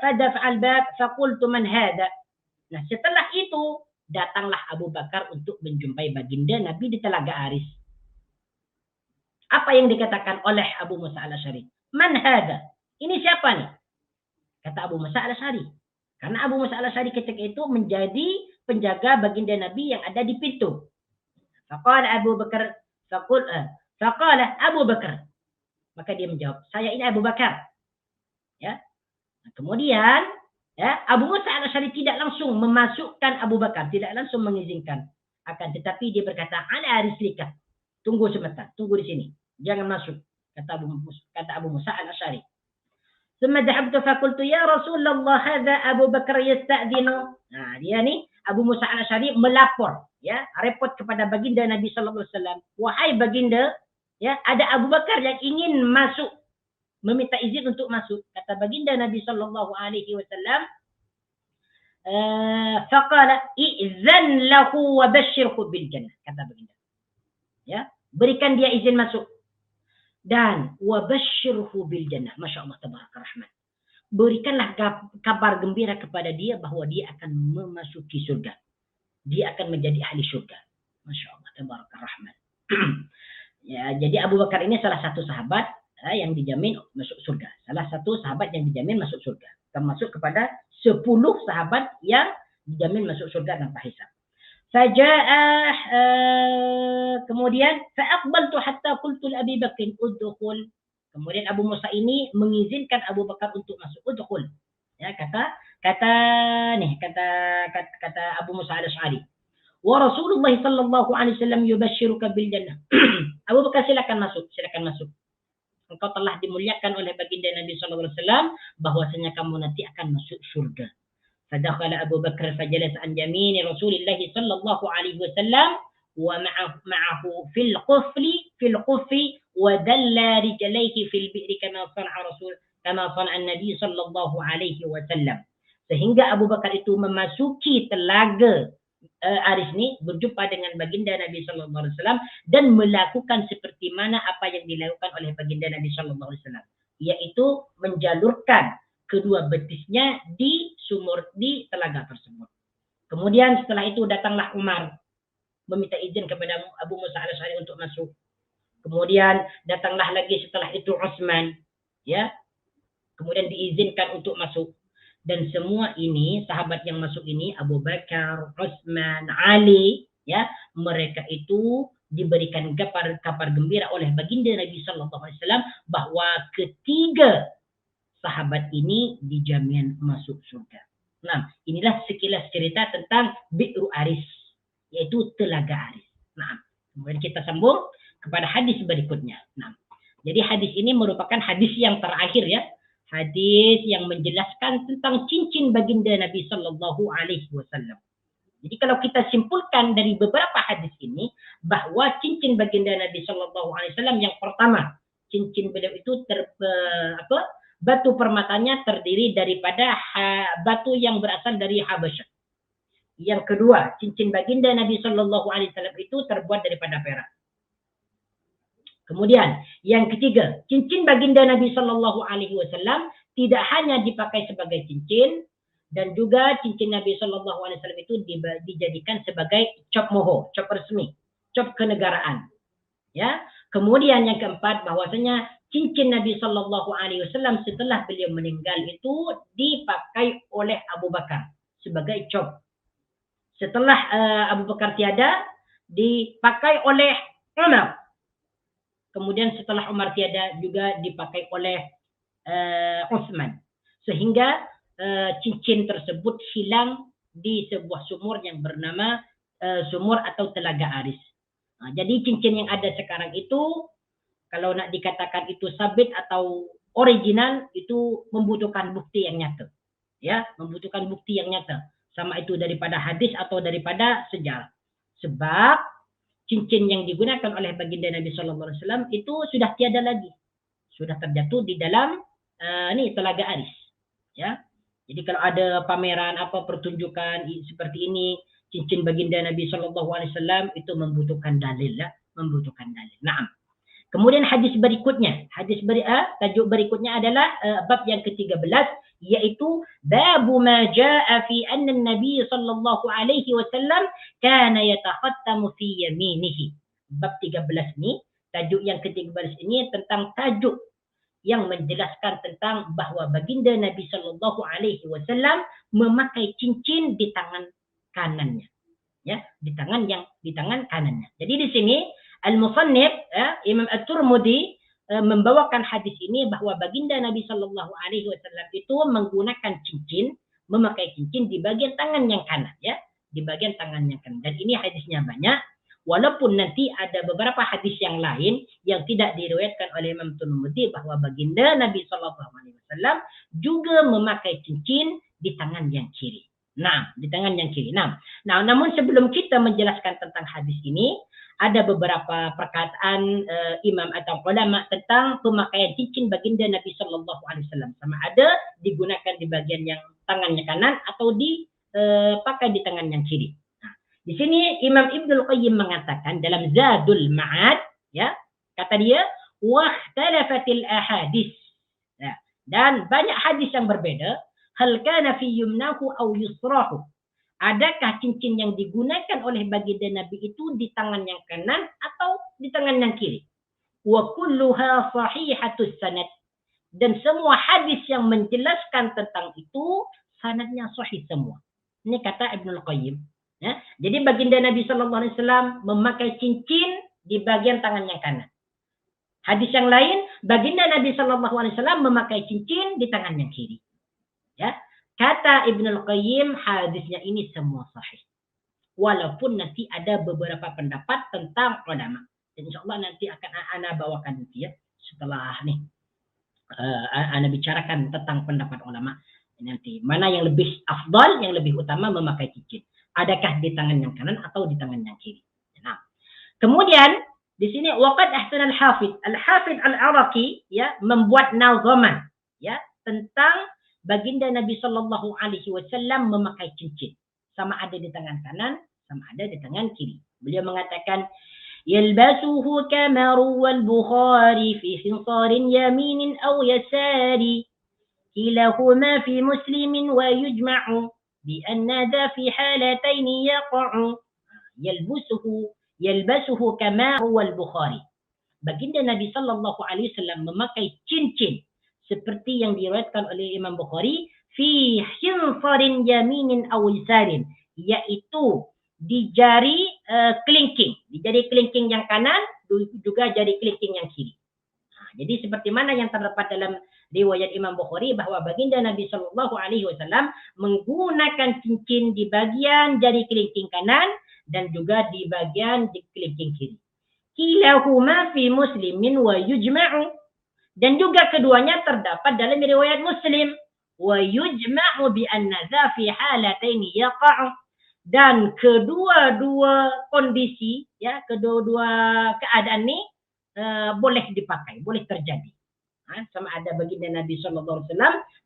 fadafa al-bab faqultu man hada. Nah, setelah itu datanglah Abu Bakar untuk menjumpai baginda Nabi di Telaga Aris. Apa yang dikatakan oleh Abu Musa al-Ash'ari? Man hada? Ini siapa nih? Kata Abu Musa al-Ash'ari. Karena Abu Musa al-Ash'ari ketika itu menjadi penjaga baginda Nabi yang ada di pintu. Faqala Abu Bakar, faqala Abu Bakar. Maka dia menjawab, saya ini Abu Bakar. Ya. Nah, kemudian ya, Abu Musa al-Ash'ari tidak langsung memasukkan Abu Bakar, tidak langsung mengizinkan. Akan tetapi dia berkata, ala rislika, tunggu sebentar, tunggu di sini, jangan masuk, kata Abu Musa al-Ash'ari. ثم ذهبت فقلت يا رسول الله هذا أبو بكر يستأذن. Nah, dia nih Abu Musa al-Ash'ari melapor, ya, repot kepada baginda Nabi sallallahu alaihi wasallam. Wahai baginda, ya, ada Abu Bakar yang ingin masuk, meminta izin untuk masuk. Kata baginda Nabi sallallahu alaihi wasallam, faqala i'zan lahu wa basyirhu bil jannah. Kata baginda, ya, berikan dia izin masuk. Dan wabasyirhu bil jannah. Masya Allah tabaraka rahman. Berikanlah kabar gembira kepada dia bahwa dia akan memasuki surga. dia akan menjadi ahli syurga. Masya Allah, tabarakallah rahman. Ya, jadi Abu Bakar ini salah satu sahabat yang dijamin masuk surga. Salah satu sahabat yang dijamin masuk surga. Termasuk kepada 10 sahabat yang dijamin masuk surga tanpa hisab. Faja'ah kemudian fa'aqbaltu hatta qultu li Abi Bakr udkhul. Kemudian Abu Musa ini mengizinkan Abu Bakar untuk masuk, udkhul. Ya, kata Abu Musa al-Asy'ari. Wa Rasulullah sallallahu alaihi wasallam yubashshiruka bil jannah. Abu Bakar silakan masuk. Engkau telah dimuliakan oleh baginda Nabi sallallahu alaihi wasallam bahwasanya kamu nanti akan masuk surga. Fadakhala Abu Bakar fajalas an yamin Rasulullah sallallahu alaihi wasallam wa ma'ahu fil qufli wa dalla rijlaihi fil bi'ri kama sana'a Nabi sallallahu alaihi wasallam. Sehingga Abu Bakar itu memasuki telaga Aris ini, berjumpa dengan baginda Nabi sallallahu alaihi wasallam dan melakukan seperti mana apa yang dilakukan oleh baginda Nabi sallallahu alaihi wasallam, yaitu menjalurkan kedua betisnya di telaga tersebut. Kemudian setelah itu datanglah Umar meminta izin kepada Abu Musa al-Asy'ari untuk masuk. Kemudian datanglah lagi setelah itu Utsman, ya. Kemudian diizinkan untuk masuk. Dan semua ini sahabat yang masuk ini Abu Bakar, Utsman, Ali, ya, mereka itu diberikan kabar gembira oleh baginda Nabi sallallahu alaihi wasallam bahwa ketiga sahabat ini dijamin masuk surga. Nah, inilah sekilas cerita tentang Bi'ru Aris, yaitu telaga Aris. Nah, kemudian kita sambung kepada hadis berikutnya. Nah, jadi hadis ini merupakan hadis yang terakhir, ya. Hadis yang menjelaskan tentang cincin baginda Nabi sallallahu alaihi wasallam. Jadi kalau kita simpulkan dari beberapa hadis ini bahwa cincin baginda Nabi sallallahu alaihi wasallam yang pertama, cincin beliau itu batu permatanya terdiri daripada batu yang berasal dari Habasyah. Yang kedua, cincin baginda Nabi sallallahu alaihi wasallam itu terbuat daripada perak. Kemudian, yang ketiga, cincin baginda Nabi sallallahu alaihi wasallam tidak hanya dipakai sebagai cincin, dan juga cincin Nabi sallallahu alaihi wasallam itu dijadikan sebagai cap moho, cap resmi, cap kenegaraan. Ya. Kemudian yang keempat, bahwasanya cincin Nabi sallallahu alaihi wasallam setelah beliau meninggal itu dipakai oleh Abu Bakar sebagai cap. Setelah Abu Bakar tiada, dipakai oleh Umar. Kemudian setelah Umar tiada juga dipakai oleh Utsman. Sehingga cincin tersebut hilang di sebuah sumur yang bernama sumur atau telaga Aris. Nah, jadi cincin yang ada sekarang itu, kalau nak dikatakan itu sabit atau original, itu membutuhkan bukti yang nyata. Ya, membutuhkan bukti yang nyata. Sama itu daripada hadis atau daripada sejarah. Sebab cincin yang digunakan oleh baginda Nabi sallallahu alaihi wasallam itu sudah tiada lagi. Sudah terjatuh di dalam telaga Aris. Ya. Jadi kalau ada pameran apa pertunjukan seperti ini, cincin baginda Nabi sallallahu alaihi wasallam itu membutuhkan dalil lah, membutuhkan dalil. Naam. Kemudian hadis berikutnya, tajuk berikutnya adalah bab yang ke-13, yaitu babu ma jaa fi anna Nabi sallallahu alaihi wasallam kana yatakhattamu fi yaminihi. Bab 13 ni, tajuk yang ke-13 ini tentang tajuk yang menjelaskan tentang bahawa baginda Nabi sallallahu alaihi wasallam memakai cincin di tangan kanannya. Ya, di tangan kanannya. Jadi di sini Al-Musannif, Imam At-Tirmidzi membawakan hadis ini bahwa baginda Nabi sallallahu alaihi wasallam itu menggunakan cincin, memakai cincin di bagian tangan yang kanan, ya, di bagian tangan yang kanan. Dan ini hadisnya banyak, walaupun nanti ada beberapa hadis yang lain yang tidak diriwayatkan oleh Imam Tirmidzi bahwa baginda Nabi sallallahu alaihi wasallam juga memakai cincin di tangan yang kiri. Nah, di tangan yang kiri. Nah, namun sebelum kita menjelaskan tentang hadis ini, ada beberapa perkataan imam atau ulama tentang pemakaian cincin baginda Nabi sallallahu alaihi wasallam. Sama ada digunakan di bagian yang tangannya kanan atau dipakai di tangan yang kiri. Nah, di sini Imam Ibnul Qayyim mengatakan dalam Zadul Ma'ad, ya, kata dia, "Wahtalafatil ahadits." Ya, dan banyak hadis yang berbeda, hal kana fi yumnahu aw yusrahu. Adakah cincin yang digunakan oleh baginda Nabi itu di tangan yang kanan atau di tangan yang kiri? Wa kulluha sahihatus sanad. Dan semua hadis yang menjelaskan tentang itu sanadnya sahih semua. Ini kata Ibnul Qayyim. Ya. Jadi baginda Nabi SAW memakai cincin di bagian tangan yang kanan. Hadis yang lain, baginda Nabi SAW memakai cincin di tangan yang kiri. Ya. Kata Ibnul Qayyim, hadisnya ini semua sahih. Walaupun nanti ada beberapa pendapat tentang ulama. Dan insya Allah nanti akan ana bawakan nanti ya. Setelah nih, ana bicarakan tentang pendapat ulama. Nanti mana yang lebih afdal, yang lebih utama memakai cincin. Adakah di tangan yang kanan atau di tangan yang kiri. Nah, kemudian di sini waqad ahsan al-Hafidh. Al-Hafidh al-Iraqi ya membuat nazaman ya tentang baginda Nabi sallallahu alaihi wasallam memakai cincin, sama ada di tangan kanan, sama ada di tangan kiri. Beliau mengatakan yalbasuhu kama rawa al-Bukhari fi khinsarin yamin aw yasari kilahuma fi Muslim wa yujma'u bi anna dha fi halatayn yaqa'u. Yalbasuhu kama rawa al-Bukhari. Baginda Nabi sallallahu alaihi wasallam memakai cincin seperti yang diriwayatkan oleh Imam Bukhari fi khinsarin yaminin aw yasarin, yaitu di jari kelingking, di jari kelingking yang kanan juga jari kelingking yang kiri. Jadi seperti mana yang terdapat dalam riwayat Imam Bukhari bahwa baginda Nabi sallallahu alaihi wasallam menggunakan cincin di bagian jari kelingking kanan dan juga di bagian di kelingking kiri. Kilahuma fi Muslimin wa yujma'u. Dan juga keduanya terdapat dalam riwayat Muslim. Wa yujma'u bi anna dha fi halatayn yaqa'u. Dan kedua-dua kondisi, ya, kedua-dua keadaan ini boleh dipakai, boleh terjadi. Sama ada baginda Nabi SAW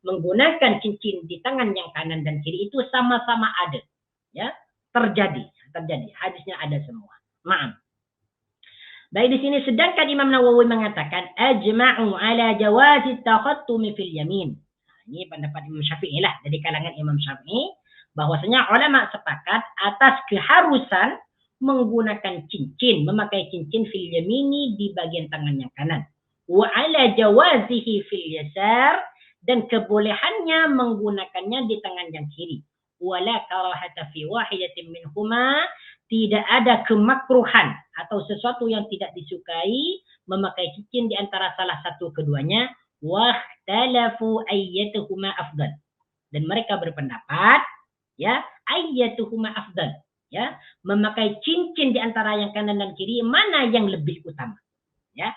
menggunakan cincin di tangan yang kanan dan kiri itu sama-sama ada, ya, terjadi. Hadisnya ada semua. Maaf. Baik, di sini sedangkan Imam Nawawi mengatakan ajma'u ala jawazi takhattumi fil yamin. Ini pendapat Imam Syafi'i lah, dari kalangan Imam Syafi'i, bahwasanya ulama sepakat atas keharusan menggunakan cincin, memakai cincin fil yamini di bagian tangan yang kanan. Wa ala jawazihi fil yasar, dan kebolehannya menggunakannya di tangan yang kiri. Wala karahata fi wahidatin minhuma, tidak ada kemakruhan atau sesuatu yang tidak disukai memakai cincin di antara salah satu keduanya. Wahtalafu ayyatuhuma afdal, dan mereka berpendapat ya ayyatuhuma afdal, ya, memakai cincin di antara yang kanan dan kiri mana yang lebih utama, ya.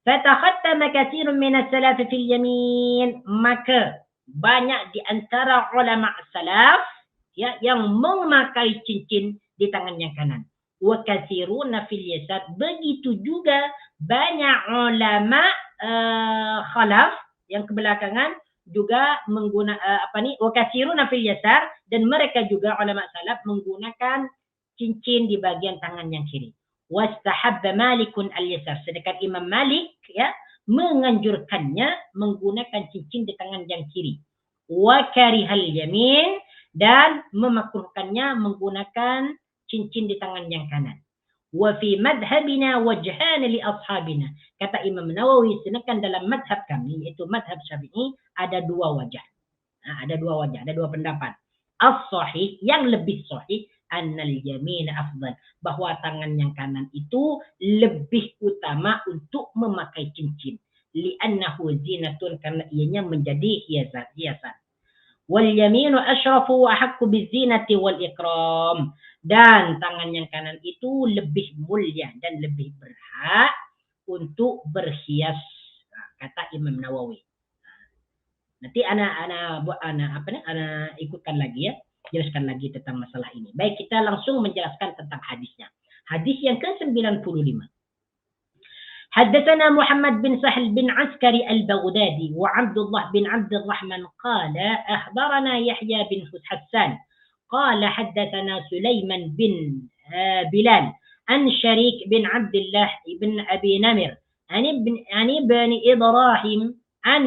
Fatakhattama katsirun min as-salaf fil yamin, maka banyak di antara ulama salaf ya yang memakai cincin di tangan yang kanan. Wa katsiruna fil yasar, begitu juga banyak ulama khalaf yang kebelakangan juga menggunakan wa katsiruna fil yasar, dan mereka juga ulama salaf menggunakan cincin di bagian tangan yang kiri. Wastahabba Malikun al-yasar, sedangkan Imam Malik ya menganjurkannya menggunakan cincin di tangan yang kiri. Wa karihal yamin, dan memakruhkannya menggunakan cincin di tangan yang kanan. Wa fi madhabina wajhan li ashabina, kata Imam Nawawi, sedangkan dalam madhab kami yaitu madhab Syafi'i ada dua wajah. Ada dua pendapat. As-sahih, yang lebih sahih, annal yamin afdal, bahwa tangan yang kanan itu lebih utama untuk memakai cincin. Li'annahu zinatun, karena ianya menjadi hiasan. Wal yaminu asyrafu wa haqqu bizinati wal ikram, dan tangan yang kanan itu lebih mulia dan lebih berhak untuk berhias, kata Imam Nawawi. Nanti ana ikutkan lagi ya, jelaskan lagi tentang masalah ini. Baik, kita langsung menjelaskan tentang hadisnya. Hadis yang ke-95. حدثنا محمد بن سهل بن عسكري البغدادي وعبد الله بن عبد الرحمن قال أخبرنا يحيى بن حسان قال حدثنا سليمان بن بلال عن شريك بن عبد الله بن أبي نمر عن ابن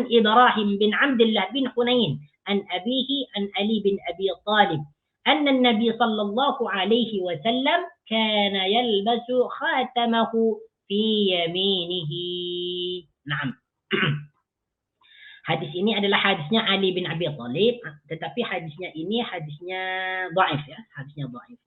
إبراهيم بن عبد الله بن حنين عن أبيه عن علي بن أبي طالب anna Nabi sallallahu alaihi wasallam kana yalbasu khatamahu fi yaminihi. Naam. Hadis ini adalah hadisnya Ali bin Abi Thalib, tetapi hadisnya ini hadisnya dhaif ya, hadisnya dhaif.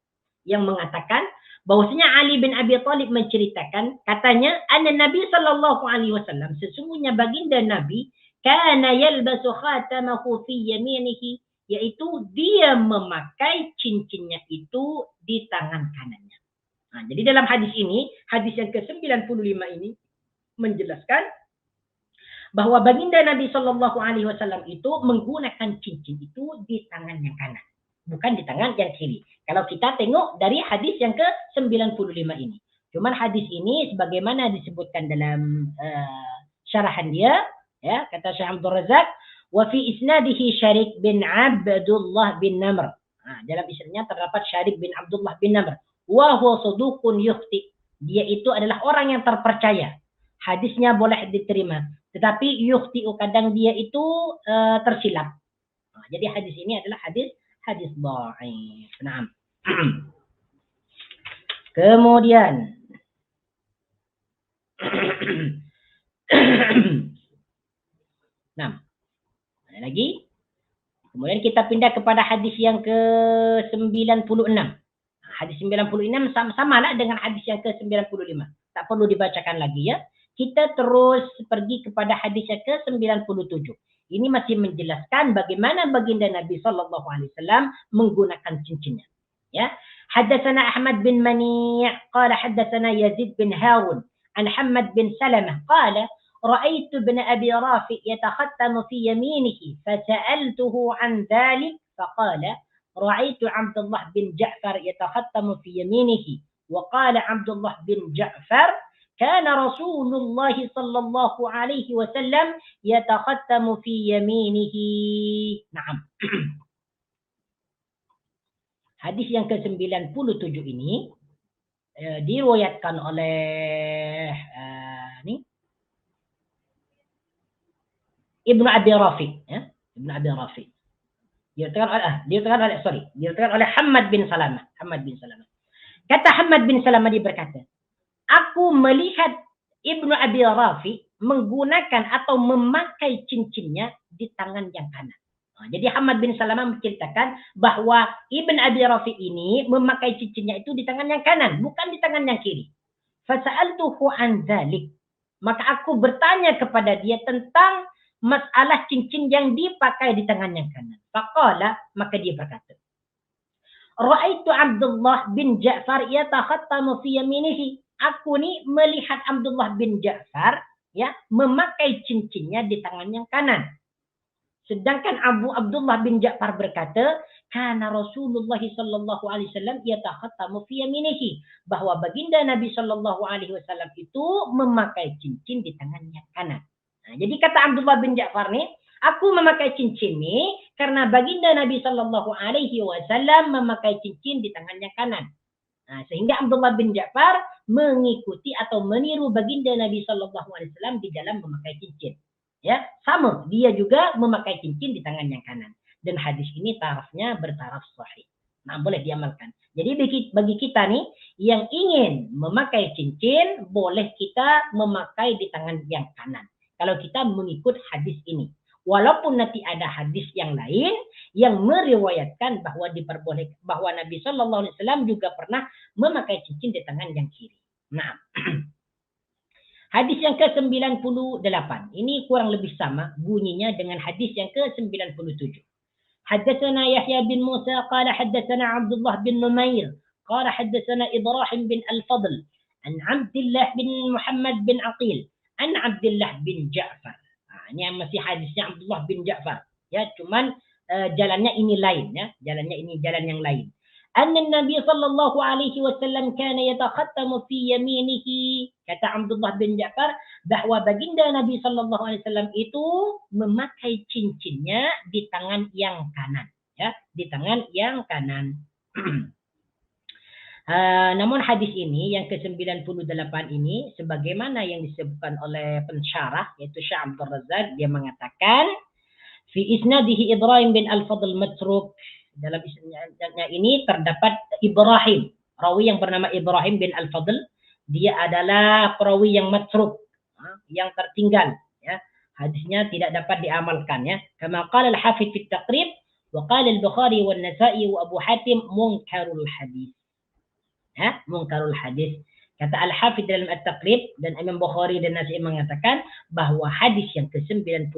Yang mengatakan bahwasanya Ali bin Abi Thalib menceritakan, katanya anna Nabi sallallahu alaihi wasallam, sesungguhnya baginda Nabi kana yalbasu khatamahu fi yaminihi, yaitu dia memakai cincinnya itu di tangan kanannya. Nah, jadi dalam hadis ini, hadis yang ke-95 ini menjelaskan bahwa baginda Nabi Shallallahu Alaihi Wasallam itu menggunakan cincin itu di tangan yang kanan, bukan di tangan yang kiri. Kalau kita tengok dari hadis yang ke-95 ini. Cuman hadis ini sebagaimana disebutkan dalam syarahan dia, ya, kata Syekh Abdul Razak, wa fi isnadihi Syarik bin Abdullah bin Namr. Nah, dalam isnadnya terdapat Syarik bin Abdullah bin Namr. Wa huwa saduqun yukhti. Dia itu adalah orang yang terpercaya. Hadisnya boleh diterima, tetapi yukhti kadang dia itu tersilap. Nah, jadi hadis ini adalah hadis dhaif. Naam. Kemudian nah, ada lagi. Kemudian kita pindah kepada hadis yang ke-96. Hadis 96 sama lah dengan hadis yang ke-95. Tak perlu dibacakan lagi ya. Kita terus pergi kepada hadis yang ke-97. Ini masih menjelaskan bagaimana baginda Nabi sallallahu alaihi wasallam menggunakan cincinnya. Ya. Haddatsana Ahmad bin Mani' qala haddatsana Yazid bin Harun an Hammad bin Salamah qala رأيت ابن أبي رافع يتختم في يمينه فسألته عن ذلك فقال رأيت عبد الله بن جعفر يتختم في يمينه وقال عبد الله بن جعفر كان رسول الله صلى الله عليه وسلم يتختم في يمينه. نعم. Hadis yang ke-97 ini diriwayatkan oleh Ibnu Abi Rafi, ya, Ibnu Abi Rafi. Diriwayatkan oleh Hammad bin Salamah. Kata Hammad bin Salamah, dia berkata, aku melihat Ibnu Abi Rafi menggunakan atau memakai cincinnya di tangan yang kanan. Nah, jadi Hammad bin Salamah menceritakan bahwa Ibnu Abi Rafi ini memakai cincinnya itu di tangan yang kanan, bukan di tangan yang kiri. Fasa'altuhu an dzalik. Maka aku bertanya kepada dia tentang masalah cincin yang dipakai di tangan yang kanan. Faqala, maka dia berkata, Ra'aitu Abdullah bin Ja'far yatakhattamu fi yaminihi. Aku ni melihat Abdullah bin Ja'far ya memakai cincinnya di tangan yang kanan. Sedangkan Abdullah bin Ja'far berkata, kana Rasulullah sallallahu alaihi wasallam yatakhattamu fi yaminihi, bahwa baginda Nabi sallallahu alaihi wasallam itu memakai cincin di tangan yang kanan. Nah, jadi kata Abdullah bin Ja'far nih, aku memakai cincin ini karena baginda Nabi Shallallahu Alaihi Wasallam memakai cincin di tangan yang kanan. Nah, sehingga Abdullah bin Ja'far mengikuti atau meniru baginda Nabi Shallallahu Alaihi Wasallam di dalam memakai cincin. Ya, sama, dia juga memakai cincin di tangan yang kanan. Dan hadis ini tarafnya bertaraf sahih. Nah, boleh diamalkan. Jadi bagi kita nih yang ingin memakai cincin, boleh kita memakai di tangan yang kanan. Kalau kita mengikut hadis ini. Walaupun nanti ada hadis yang lain yang meriwayatkan bahwa diperbolehkan, bahwa Nabi Shallallahu Alaihi Wasallam juga pernah memakai cincin di tangan yang kiri. Nah, hadis yang ke-98 ini kurang lebih sama bunyinya dengan hadis yang ke-97. Haddatsana Yahya bin Musa qala haddatsana Abdullah bin Numair qala haddatsana Ibrahim bin Al-Fadl an Abdullah bin Muhammad bin Aqil an Abdullah bin Ja'far. Ini masih hadisnya Abdullah bin Ja'far. Ya, cuman jalannya ini lain ya. Jalannya ini jalan yang lain. Anna Nabi sallallahu alaihi wasallam kana yatakhattamu fi yaminihi. Kata Abdullah bin Ja'far bahwa baginda Nabi sallallahu alaihi wasallam itu memakai cincinnya di tangan yang kanan, ya, di tangan yang kanan. Namun hadis ini yang ke-98 ini sebagaimana yang disebutkan oleh pensyarah yaitu Syekh Abdul Razak, dia mengatakan fi isnadihi Ibrahim bin Al-Fadl matruk. Dalam isnadnya ini terdapat Ibrahim, rawi yang bernama Ibrahim bin Al-Fadl. Dia adalah perawi yang matruk, yang tertinggal, ya. Hadisnya tidak dapat diamalkan, ya. Kama qala al-Hafidz fi at-Taqrib wa qala al-Bukhari wan Nasa'i wa Abu Hatim munkarul hadis. Munkarul hadis. Kata Al-Hafidz dalam At-Taqrib dan Imam Bukhari dan Nasa'i mengatakan bahwa hadis yang ke-98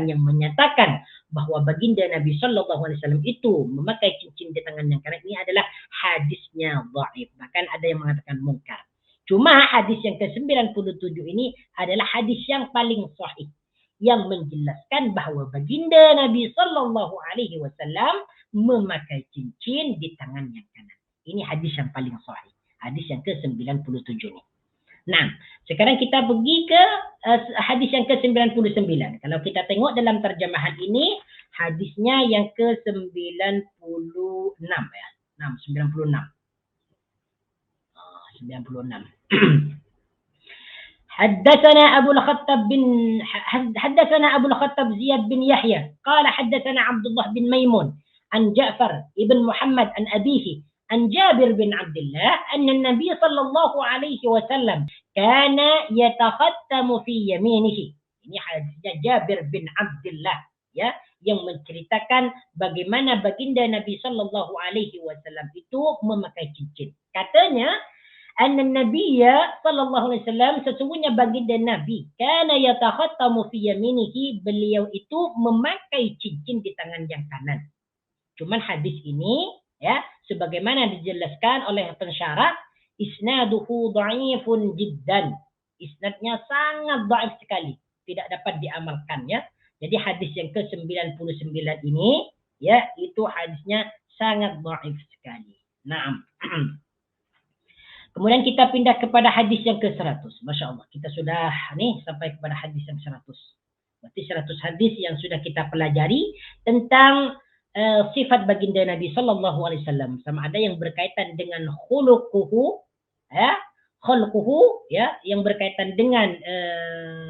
yang menyatakan bahwa baginda Nabi sallallahu alaihi wasallam itu memakai cincin di tangan yang kanan ini adalah hadisnya dhaif. Bahkan ada yang mengatakan munkar. Cuma hadis yang ke-97 ini adalah hadis yang paling sahih yang menjelaskan bahwa baginda Nabi sallallahu alaihi wasallam memakai cincin di tangan yang kanan. Ini hadis yang paling sahih. Hadis yang ke-97 ini. Nah, sekarang kita pergi ke hadis yang ke-99. Kalau kita tengok dalam terjemahan ini, hadisnya yang ke-96 ya. 96. 96. حدثنا أبو الخطاب زياد بن يحيى قال حدثنا عبد الله بن ميمون عن جعفر ابن محمد عن أبيه عن جابر بن عبد الله أن النبي صلى الله عليه وسلم كان يتختم في يمينه. Ini hadisnya Jabir bin Abdullah, ya, yang menceritakan bagaimana baginda Nabi sallallahu alaihi wasallam itu memakai cincin. Katanya anna Nabiyya sallallahu alaihi wasallam, sesungguhnya baginda Nabi, kana yatakhattamu fi yaminihi, beliau itu memakai cincin di tangan yang kanan. Cuman hadis ini, ya, sebagaimana dijelaskan oleh pensyarah, isnaduhu dha'ifun jiddan. Isnadnya sangat dhaif sekali, tidak dapat diamalkan, ya. Jadi hadis yang ke-99 ini, ya, itu hadisnya sangat dhaif sekali. Naam. Kemudian kita pindah kepada hadis yang ke-100. Masya Allah, kita sudah nih sampai kepada hadis yang 100. Berarti 100 hadis yang sudah kita pelajari tentang sifat baginda Nabi sallallahu alaihi wasallam, sama ada yang berkaitan dengan khuluquhu, ya, khuluquhu, ya, yang berkaitan dengan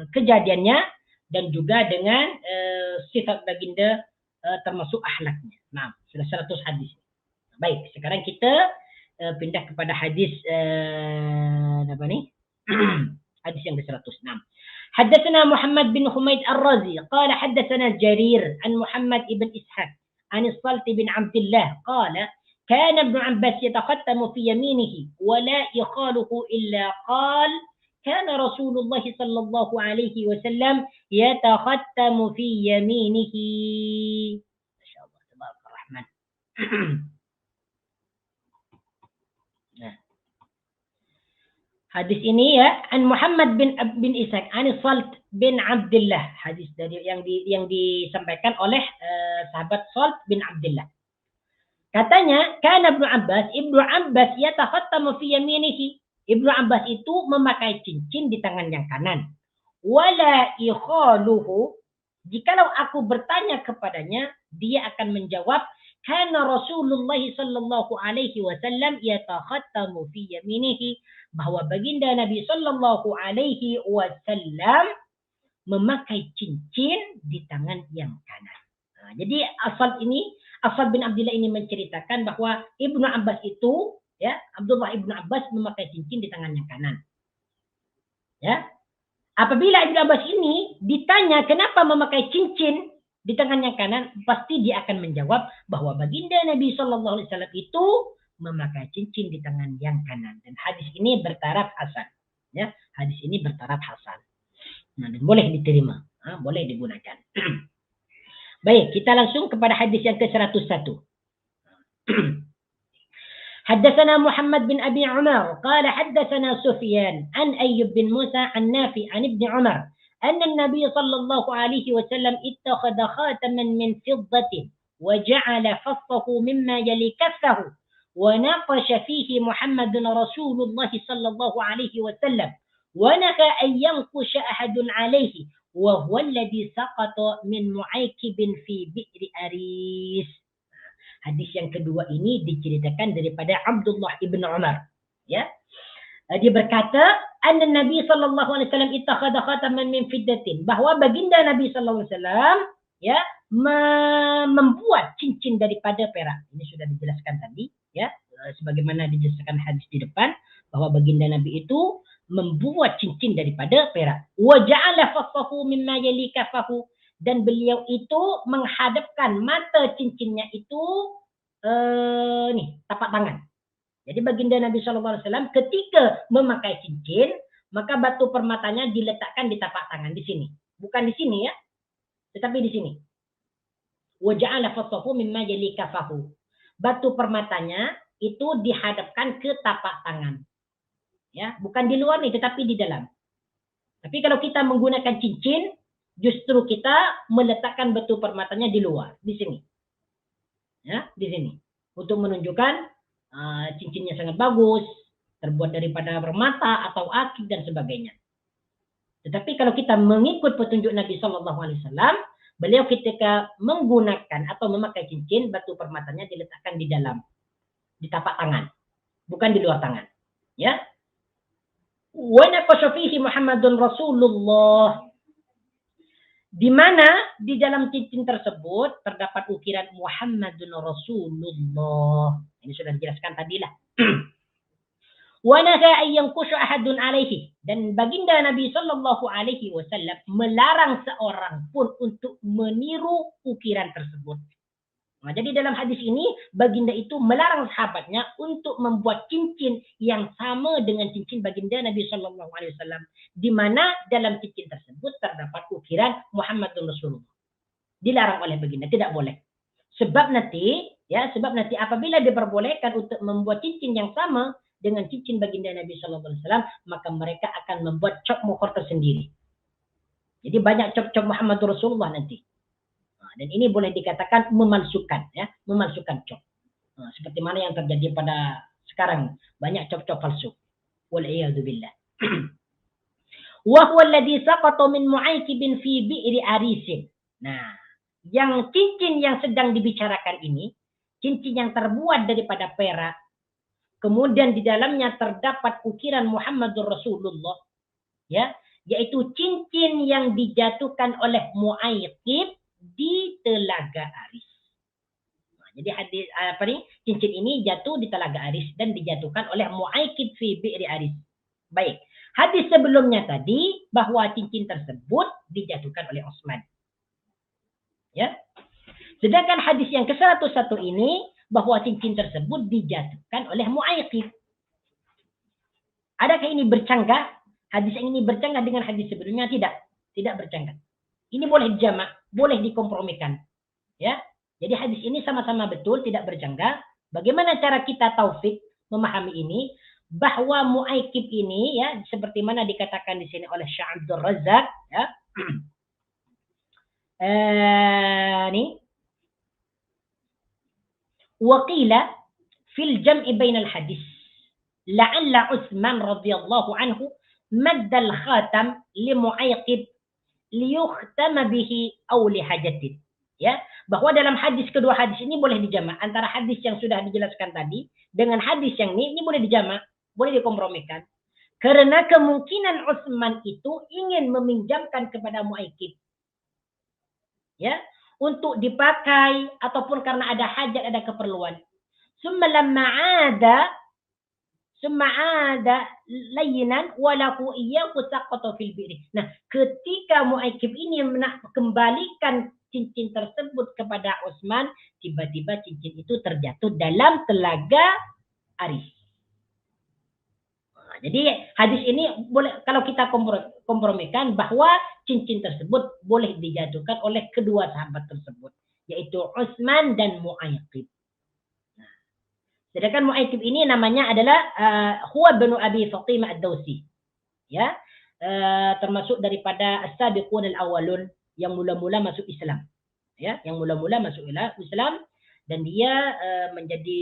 kejadiannya, dan juga dengan sifat baginda termasuk akhlaknya. Nah, sudah 100 hadis. Baik, sekarang kita pindah kepada hadis apa nih? Hadis yang ke-106. Haddatsana Muhammad bin Humaid Ar-Razi qala haddatsana Jarir an Muhammad ibn Ishaq عن الصلت بن عبد الله قال كان ابن عباس يتختم في يمينه ولا يخاله إلا قال كان رسول الله صلى الله عليه وسلم يتختم في يمينه. ما شاء الله تبارك الرحمن. Hadis ini, ya, an Muhammad bin Ishaq an Salt bin Abdullah. Hadis dari yang disampaikan oleh sahabat Salt bin Abdullah. Katanya, kana Ibnu Abbas yatakhattamu fi yaminihi. Ibnu Abbas itu memakai cincin di tangan yang kanan. Wala ikhaluhu. Jikalau aku bertanya kepadanya, dia akan menjawab, kana Rasulullah sallallahu alaihi wasallam yatakhattamu fi yaminihi, bahwa baginda Nabi sallallahu alaihi wasallam memakai cincin di tangan yang kanan. Nah, jadi Asal bin Abdullah ini menceritakan bahwa Ibnu Abbas itu, ya, Abdullah Ibnu Abbas memakai cincin di tangan yang kanan. Ya. Apabila Ibnu Abbas ini ditanya kenapa memakai cincin di tangan yang kanan, pasti dia akan menjawab bahwa baginda Nabi sallallahu alaihi wasallam itu memakai cincin di tangan yang kanan. Dan hadis ini bertaraf hasan. Ya, hadis ini bertaraf hasan. Nah, dan boleh diterima, boleh digunakan. Baik, kita langsung kepada hadis yang ke-101. حدثنا محمد بن أبي عمر قال حدثنا سفيان عن أيوب بن موسى عن نافع عن ابن عمر أن النبي صلى الله عليه وسلم اتخذ خاتما من فضة وجعل فصه مما يلي كفه ونقش فيه محمد رسول الله صلى الله عليه وسلم ونهى أن ينقش أحد عليه وهو الذي سقط من معيكب في بئر أريس. Hadis yang kedua ini diceritakan daripada Abdullah ibn Umar. Ya, dia berkata, anna Nabi sallallahu alaihi wasallam ittakhadha khataman min fiddatin, bahwa baginda Nabi sallallahu alaihi wasallam ya membuat cincin daripada perak. Ini sudah dijelaskan tadi, ya, sebagaimana dijelaskan hadis di depan bahwa baginda Nabi itu membuat cincin daripada perak. Wa ja'ala fasahu mimma yali kafahu, dan beliau itu menghadapkan mata cincinnya itu tapak tangan. Jadi baginda Nabi SAW ketika memakai cincin, maka batu permatanya diletakkan di tapak tangan di sini. Bukan di sini ya, tetapi di sini. Wa ja'ala fasahu mimma yali kafahu. Batu permatanya itu dihadapkan ke tapak tangan. Ya, bukan di luar nih, tetapi di dalam. Tapi kalau kita menggunakan cincin, justru kita meletakkan batu permatanya di luar, di sini. Ya, di sini. Untuk menunjukkan cincinnya sangat bagus, terbuat daripada permata atau akik dan sebagainya. Tetapi kalau kita mengikut petunjuk Nabi SAW, beliau ketika menggunakan atau memakai cincin, batu permatanya diletakkan di dalam, di tapak tangan, bukan di luar tangan. Ya. Wa naqasha fihi Muhammadun Rasulullah, di mana di dalam cincin tersebut terdapat ukiran Muhammadun Rasulullah. Ini sudah dijelaskan tadilah. Wa naha an yanqusha ahadun alaihi, dan baginda Nabi sallallahu alaihi wasallam melarang seorang pun untuk meniru ukiran tersebut. Nah, jadi dalam hadis ini baginda itu melarang sahabatnya untuk membuat cincin yang sama dengan cincin baginda Nabi sallallahu alaihi wasallam, di mana dalam cincin tersebut terdapat ukiran Muhammadun Rasulullah. Dilarang oleh baginda, tidak boleh. Sebab nanti apabila diperbolehkan untuk membuat cincin yang sama dengan cincin baginda Nabi sallallahu alaihi wasallam, maka mereka akan membuat cop mukhor tersendiri. Jadi banyak cop-cop Muhammadun Rasulullah nanti. Dan ini boleh dikatakan memalsukan, ya, memalsukan cop. Seperti mana yang terjadi pada sekarang, banyak cop-cop palsu. Wal'iyadzubillah. Wa huwa alladhi saqata min mu'aykibin fi bi'ri arisin. Nah, yang cincin yang sedang dibicarakan ini, cincin yang terbuat daripada perak, kemudian di dalamnya terdapat ukiran Muhammadur Rasulullah, ya, yaitu cincin yang dijatuhkan oleh Mu'aykib di Telaga Aris. Nah, jadi hadis cincin ini jatuh di Telaga Aris dan dijatuhkan oleh Mu'aykib fi bi'ri Aris. Baik. Hadis sebelumnya tadi bahwa cincin tersebut dijatuhkan oleh Utsman. Ya. Sedangkan hadis yang ke-101 ini bahwa cincin tersebut dijatuhkan oleh Mu'aykib. Adakah ini bercanggah? Hadis yang ini bercanggah dengan hadis sebelumnya? Tidak bercanggah. Ini boleh dijamak, boleh dikompromikan. Ya. Jadi hadis ini sama-sama betul, tidak bercanggah. Bagaimana cara kita taufik memahami ini? Bahwa Mu'aykib ini, ya, seperti mana dikatakan di sini oleh Syekh Abdul Razak, ya. Ini waqila fil jam'i bainal hadis la'alla Utsman radhiyallahu anhu madda al-khatam li Mu'aykib liyukhtama bihi aw li hajatin. Ya, bahwa dalam hadis kedua hadis ini boleh dijamak antara hadis yang sudah dijelaskan tadi dengan hadis yang ini boleh dijamak, boleh dikompromikan. Karena kemungkinan Utsman itu ingin meminjamkan kepada Mu'aykib, ya, untuk dipakai ataupun karena ada hajat, ada keperluan. Summa ada layinan walahu iyyahu saqata fil bi'ri. Nah, ketika Mu'aykib ini kembalikan cincin tersebut kepada Utsman, tiba-tiba cincin itu terjatuh dalam Telaga Aris. Nah, jadi hadis ini boleh kalau kita kompromikan bahwa cincin tersebut boleh dijatuhkan oleh kedua sahabat tersebut, yaitu Utsman dan Mu'aykib. Sedangkan Mu'aykib ini namanya adalah Huwa bin Abi Fatimah Ad-Dawsi. Ya, termasuk daripada as-sabiqun al-awwalun yang mula-mula masuk Islam. Ya, yang mula-mula masuk Islam, dan dia menjadi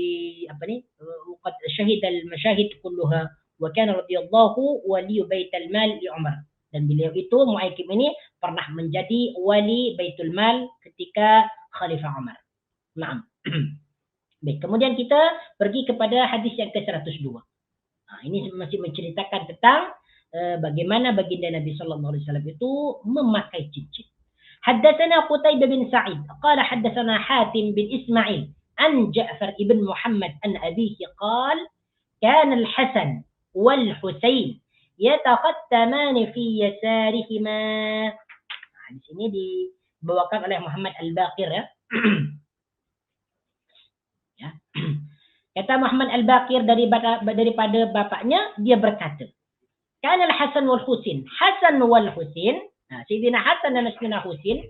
qad syahid al-mashahid kulluha wa kana radhiyallahu wali baitul mal li Umar. Dan beliau itu Mu'aykib ini pernah menjadi wali Baitul Mal ketika Khalifah Umar. Naam. Baik, kemudian kita pergi kepada hadis yang ke-102. Nah, ini masih menceritakan tentang bagaimana baginda Nabi sallallahu alaihi wasallam itu memakai cincin. حدثنا قتيبة بن سعيد قال حدثنا حاتم بن إسماعيل عن جعفر بن محمد عن أبيه قال كان الحسن والحسين يتختمان في يسارهما. Di sini dibawakan oleh Muhammad Al-Baqir ya. Ya. Kata Muhammad Al-Baqir daripada bapaknya, dia berkata, Kana al-Hasan wal Husain. Hasan wal Husain, Sayyidina Hasan dan Sayyidina Husain,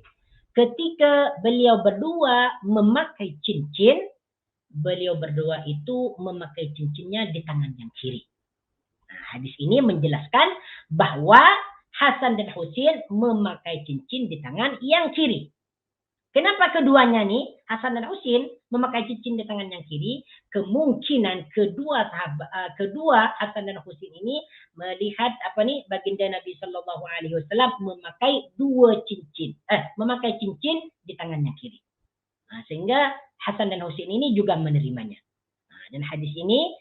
ketika beliau berdua memakai cincin, beliau berdua itu memakai cincinnya di tangan yang kiri. Hadis ini menjelaskan bahwa Hasan dan Husain memakai cincin di tangan yang kiri. Kenapa keduanya nih, Hasan dan Husain memakai cincin di tangan yang kiri? Kemungkinan kedua Hasan dan Husain ini melihat baginda Nabi Shallallahu Alaihi Wasallam memakai memakai cincin di tangan yang kiri. Sehingga Hasan dan Husain ini juga menerimanya. Dan hadis ini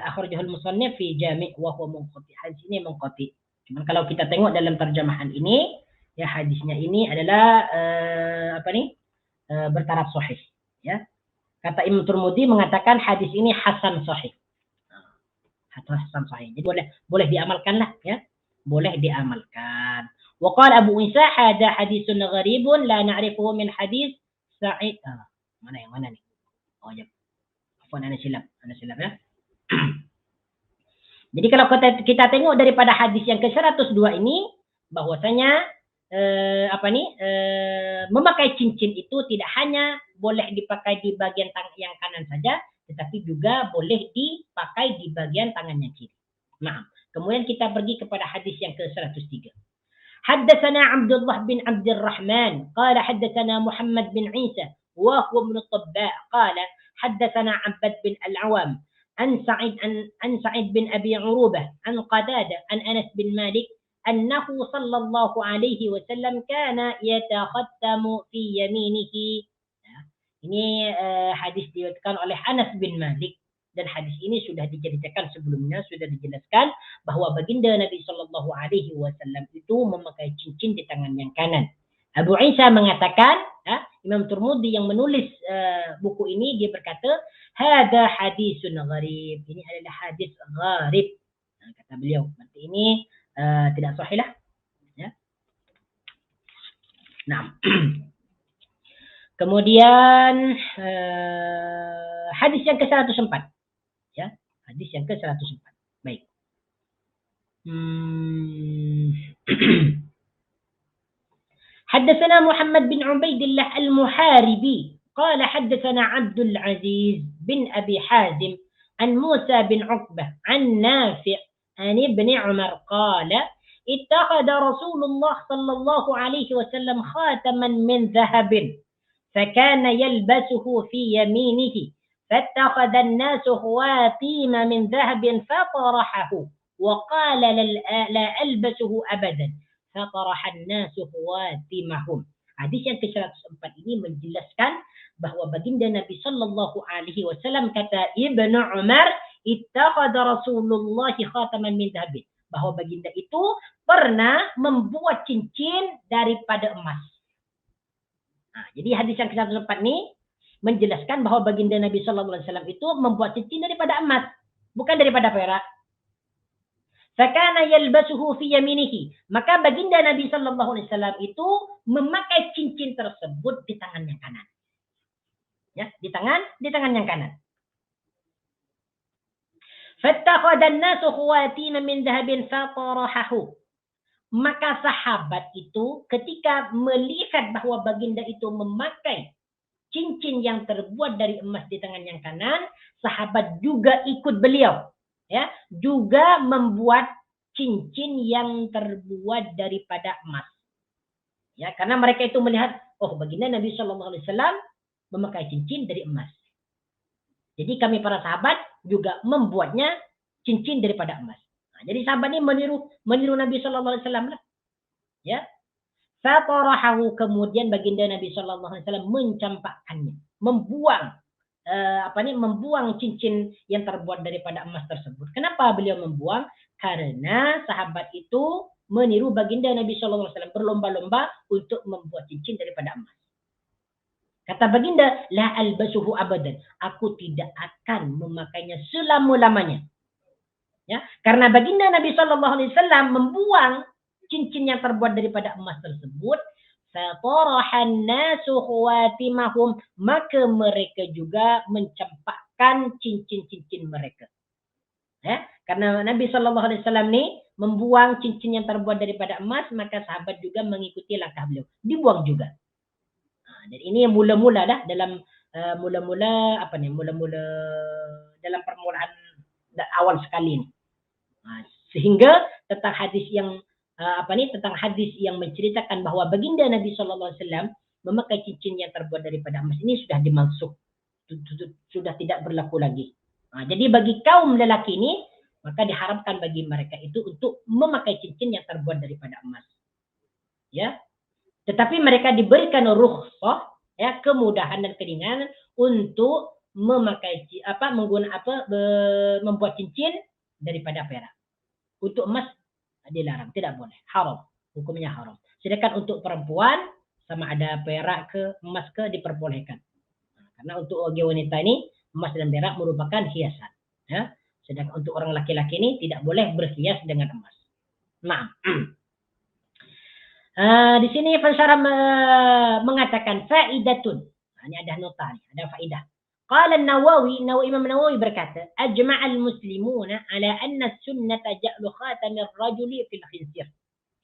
akhrajahul musannif fi jami' wa huwa munqati. Hadis ini munqati. Cuman kalau kita tengok dalam terjemahan ini, ya hadisnya ini adalah bertaraf sahih. Ya, kata Imam Tirmidzi mengatakan hadis ini hasan sahih. Hasan sahih. Jadi boleh diamalkan lah, ya, boleh diamalkan. Wa qala Abu Isa hadha haditsun gharibun la na'rifuhu min hadis Sa'id. Mana yang mana nih? Oh ya. Afwan, ana silap ya. Jadi kalau kita tengok daripada hadis yang ke-102 ini, bahwasanya memakai cincin itu tidak hanya boleh dipakai di bagian tangan yang kanan saja, tetapi juga boleh dipakai di bagian tangan yang kiri. Nah, kemudian kita pergi kepada hadis yang ke-103. Haddatsana Abdullah bin Abdul Rahman qala haddatsana Muhammad bin Isa wa huwa min at-Tabba' qala haddatsana Abbad bin Al-Awam عن سعيد بن أبي عروبة عن قتادة عن أنس بن مالك أنه صلى الله عليه وسلم كان يتختم في يمينه. Ini hadis diriwayatkan oleh Anas bin Malik, dan hadis ini sudah diceritakan sebelumnya, sudah dijelaskan bahwa baginda Nabi Shallallahu Alaihi Wasallam itu memakai cincin di tangan yang kanan. Abu Isa mengatakan, Imam Tirmidzi yang menulis buku ini, dia berkata, Hada hadisun gharib. Ini adalah hadis gharib. Kata beliau. Berarti ini tidak sahih lah. Ya. Nah. Kemudian hadis yang ke-104. Ya, hadis yang ke-104. Baik. حدثنا محمد بن عبيد الله المحاربي قال حدثنا عبد العزيز بن أبي حازم عن موسى بن عقبة عن نافع عن ابن عمر قال اتخذ رسول الله صلى الله عليه وسلم خاتما من ذهب فكان يلبسه في يمينه فاتخذ الناس خواتيم من ذهب فطرحه وقال لا ألبسه أبدا فطرح الناس خواتمهم. Hadis yang ke-104 ini menjelaskan bahwa baginda Nabi Shallallahu Alaihi Wasallam, kata Ibnu Umar, ittakhadha Rasulullah khataman min dhahab, bahwa baginda itu pernah membuat cincin daripada emas. Jadi hadis yang ke-104 ini menjelaskan bahwa baginda Nabi Shallallahu Alaihi Wasallam itu membuat cincin daripada emas, bukan daripada perak. Fakana yalbasuhu fi yaminihi. Maka baginda Nabi Shallallahu Alaihi Wasallam itu memakai cincin tersebut di tangan yang kanan. Ya, di tangan yang kanan. Fattakhadha an-nasu khawatin min dhahabin fatarahahu. Maka sahabat itu ketika melihat bahwa baginda itu memakai cincin yang terbuat dari emas di tangan yang kanan, sahabat juga ikut beliau. Ya, juga membuat cincin yang terbuat daripada emas. Ya, karena mereka itu melihat, oh, baginda Nabi Shallallahu Alaihi Wasallam memakai cincin dari emas. Jadi kami para sahabat juga membuatnya cincin daripada emas. Jadi sahabat ini meniru Nabi Shallallahu Alaihi Wasallam lah. Ya, fatarahahu, kemudian baginda Nabi Shallallahu Alaihi Wasallam mencampakkannya, membuang membuang cincin yang terbuat daripada emas tersebut. Kenapa beliau membuang? Karena sahabat itu meniru baginda Nabi SAW, berlomba-lomba untuk membuat cincin daripada emas. Kata baginda, la albasuhu abadan, aku tidak akan memakainya selama-lamanya. Ya, karena baginda Nabi SAW membuang cincin yang terbuat daripada emas tersebut, fatarahan nasu khawatimahum, maka mereka juga mencampakkan cincin-cincin mereka. Ya, karena Nabi SAW ni membuang cincin yang terbuat daripada emas, maka sahabat juga mengikuti langkah beliau, dibuang juga. Dan ini yang mula-mula dah dalam mula-mula dalam permulaan awal sekali ni. Sehingga tentang hadis yang tentang hadis yang menceritakan bahawa baginda Nabi SAW memakai cincin yang terbuat daripada emas ini sudah dimansukh, sudah tidak berlaku lagi. Jadi bagi kaum lelaki ini, maka diharapkan bagi mereka itu untuk memakai cincin yang terbuat daripada emas. Ya. Tetapi mereka diberikan rukhsah, ya, kemudahan dan keringanan untuk memakai membuat cincin daripada perak. Untuk emas dilarang, tidak boleh, haram, hukumnya haram. Sedangkan untuk perempuan sama ada perak ke emas ke diperbolehkan. Karena untuk bagi wanita ini emas dan perak merupakan hiasan, ya. Sedangkan untuk orang laki-laki ini tidak boleh berhias dengan emas. Nah, di sini pensyarah mengatakan faidatun. Ini ada nota, ada faidah. Qala an-Nawawi, Imam Nawawi berkata, ajma'al muslimuna ala anna sunnata ja'lu khatamir rajuli fil khinsir.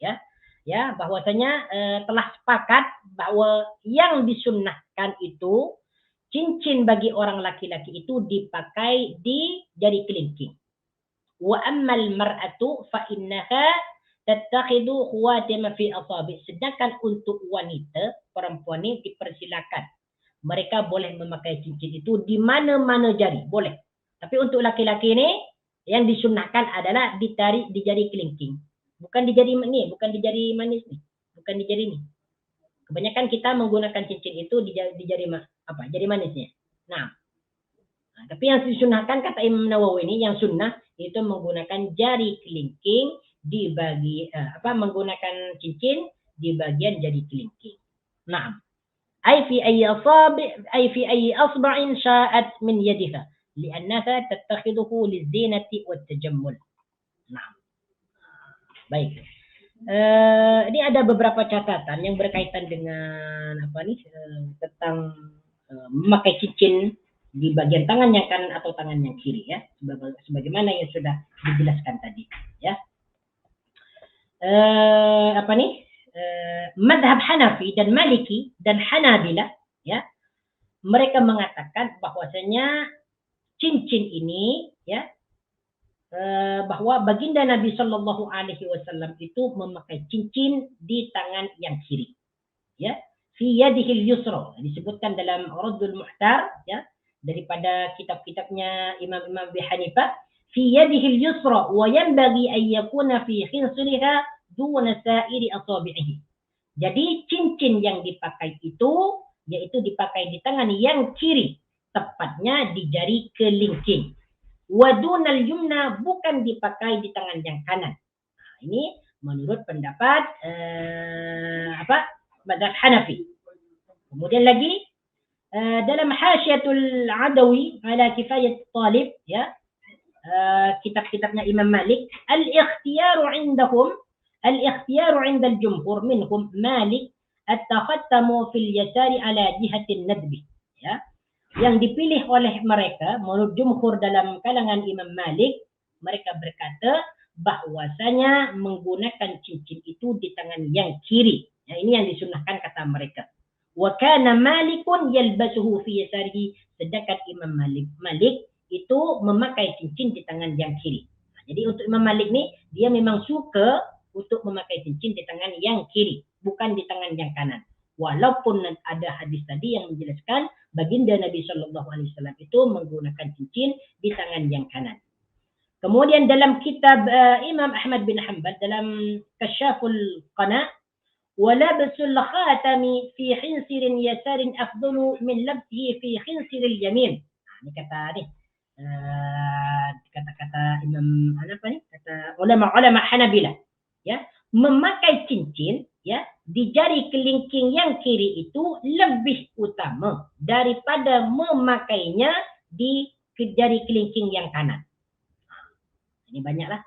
Ya. Ya, bahwasanya telah sepakat bahwa yang disunnahkan itu cincin bagi orang laki-laki itu dipakai di jari kelingking. Wa ammal mar'atu fa innaha tattakhidhu khawatima fi asabi. Sedangkan untuk wanita, perempuan ini dipersilakan. Mereka boleh memakai cincin itu di mana-mana jari, boleh. Tapi untuk laki-laki ini yang disunnahkan adalah ditarik di jari kelingking. Bukan di jari ni, bukan di jari manis ni. Bukan di jari ni. Kebanyakan kita menggunakan cincin itu di jari jari manisnya. Nah, tapi yang disunnahkan kata Imam Nawawi ini, yang sunnah itu menggunakan jari kelingking menggunakan cincin di bagian jari kelingking. Nah, ay fi ayyi asba'in sya'at min yadiha li'annaha tattakhidhuhu lizinati wat tajammul. Nah. Baik. Ini ada beberapa catatan yang berkaitan dengan tentang memakai cincin di bagian tangan yang kanan atau tangan yang kiri, ya, sebagaimana yang sudah dijelaskan tadi, ya. Madhab Hanafi dan Maliki dan Hanabila, ya, mereka mengatakan bahwasanya cincin ini, ya, bahwa baginda Nabi Shallallahu Alaihi Wasallam itu memakai cincin di tangan yang kiri, ya, fi yadihil yusra, disebutkan dalam Raddul Muhtar, ya, daripada kitab-kitabnya Imam Abi Hanifah, fi yadihil yusra wa yanbaghi an yakuna fi khinsiriha duna sa'iri asabi'ihi. Jadi cincin yang dipakai itu yaitu dipakai di tangan yang kiri, tepatnya di jari kelingking. Wadunal yumna, bukan dipakai di tangan yang kanan. Nah, ini menurut pendapat mazhab Hanafi. Kemudian lagi dalam Hasyiatul Adawi ala Kifayat Talib, ya, kitab-kitabnya Imam Malik, al-ikhtiyaru 'inda al-jumhur minhum Malik at-takhattamu fil yasari ala jihati an-nadbi, ya. Yang dipilih oleh mereka menurut jumhur dalam kalangan Imam Malik, mereka berkata bahwasanya menggunakan cincin itu di tangan yang kiri. Ya, ini yang disunnahkan kata mereka. Wa kana Malikun yalbasuhu fi yasarihi, sedangkan Imam Malik itu memakai cincin di tangan yang kiri. Nah, jadi untuk Imam Malik ni dia memang suka untuk memakai cincin di tangan yang kiri, bukan di tangan yang kanan. Walaupun ada hadis tadi yang menjelaskan baginda Nabi Shallallahu Alaihi Wasallam itu menggunakan cincin di tangan yang kanan. Kemudian dalam kitab Imam Ahmad bin Hanbal dalam Kasyaful Qana, walabsul khatami fi khinsirin yasarin afdalu min labsihi fi khinsiril yamin. Ini kata-kata Imam kata ulama Hanabilah, ya, memakai cincin ya di jari kelingking yang kiri itu lebih utama daripada memakainya di jari kelingking yang kanan. Ini banyaklah.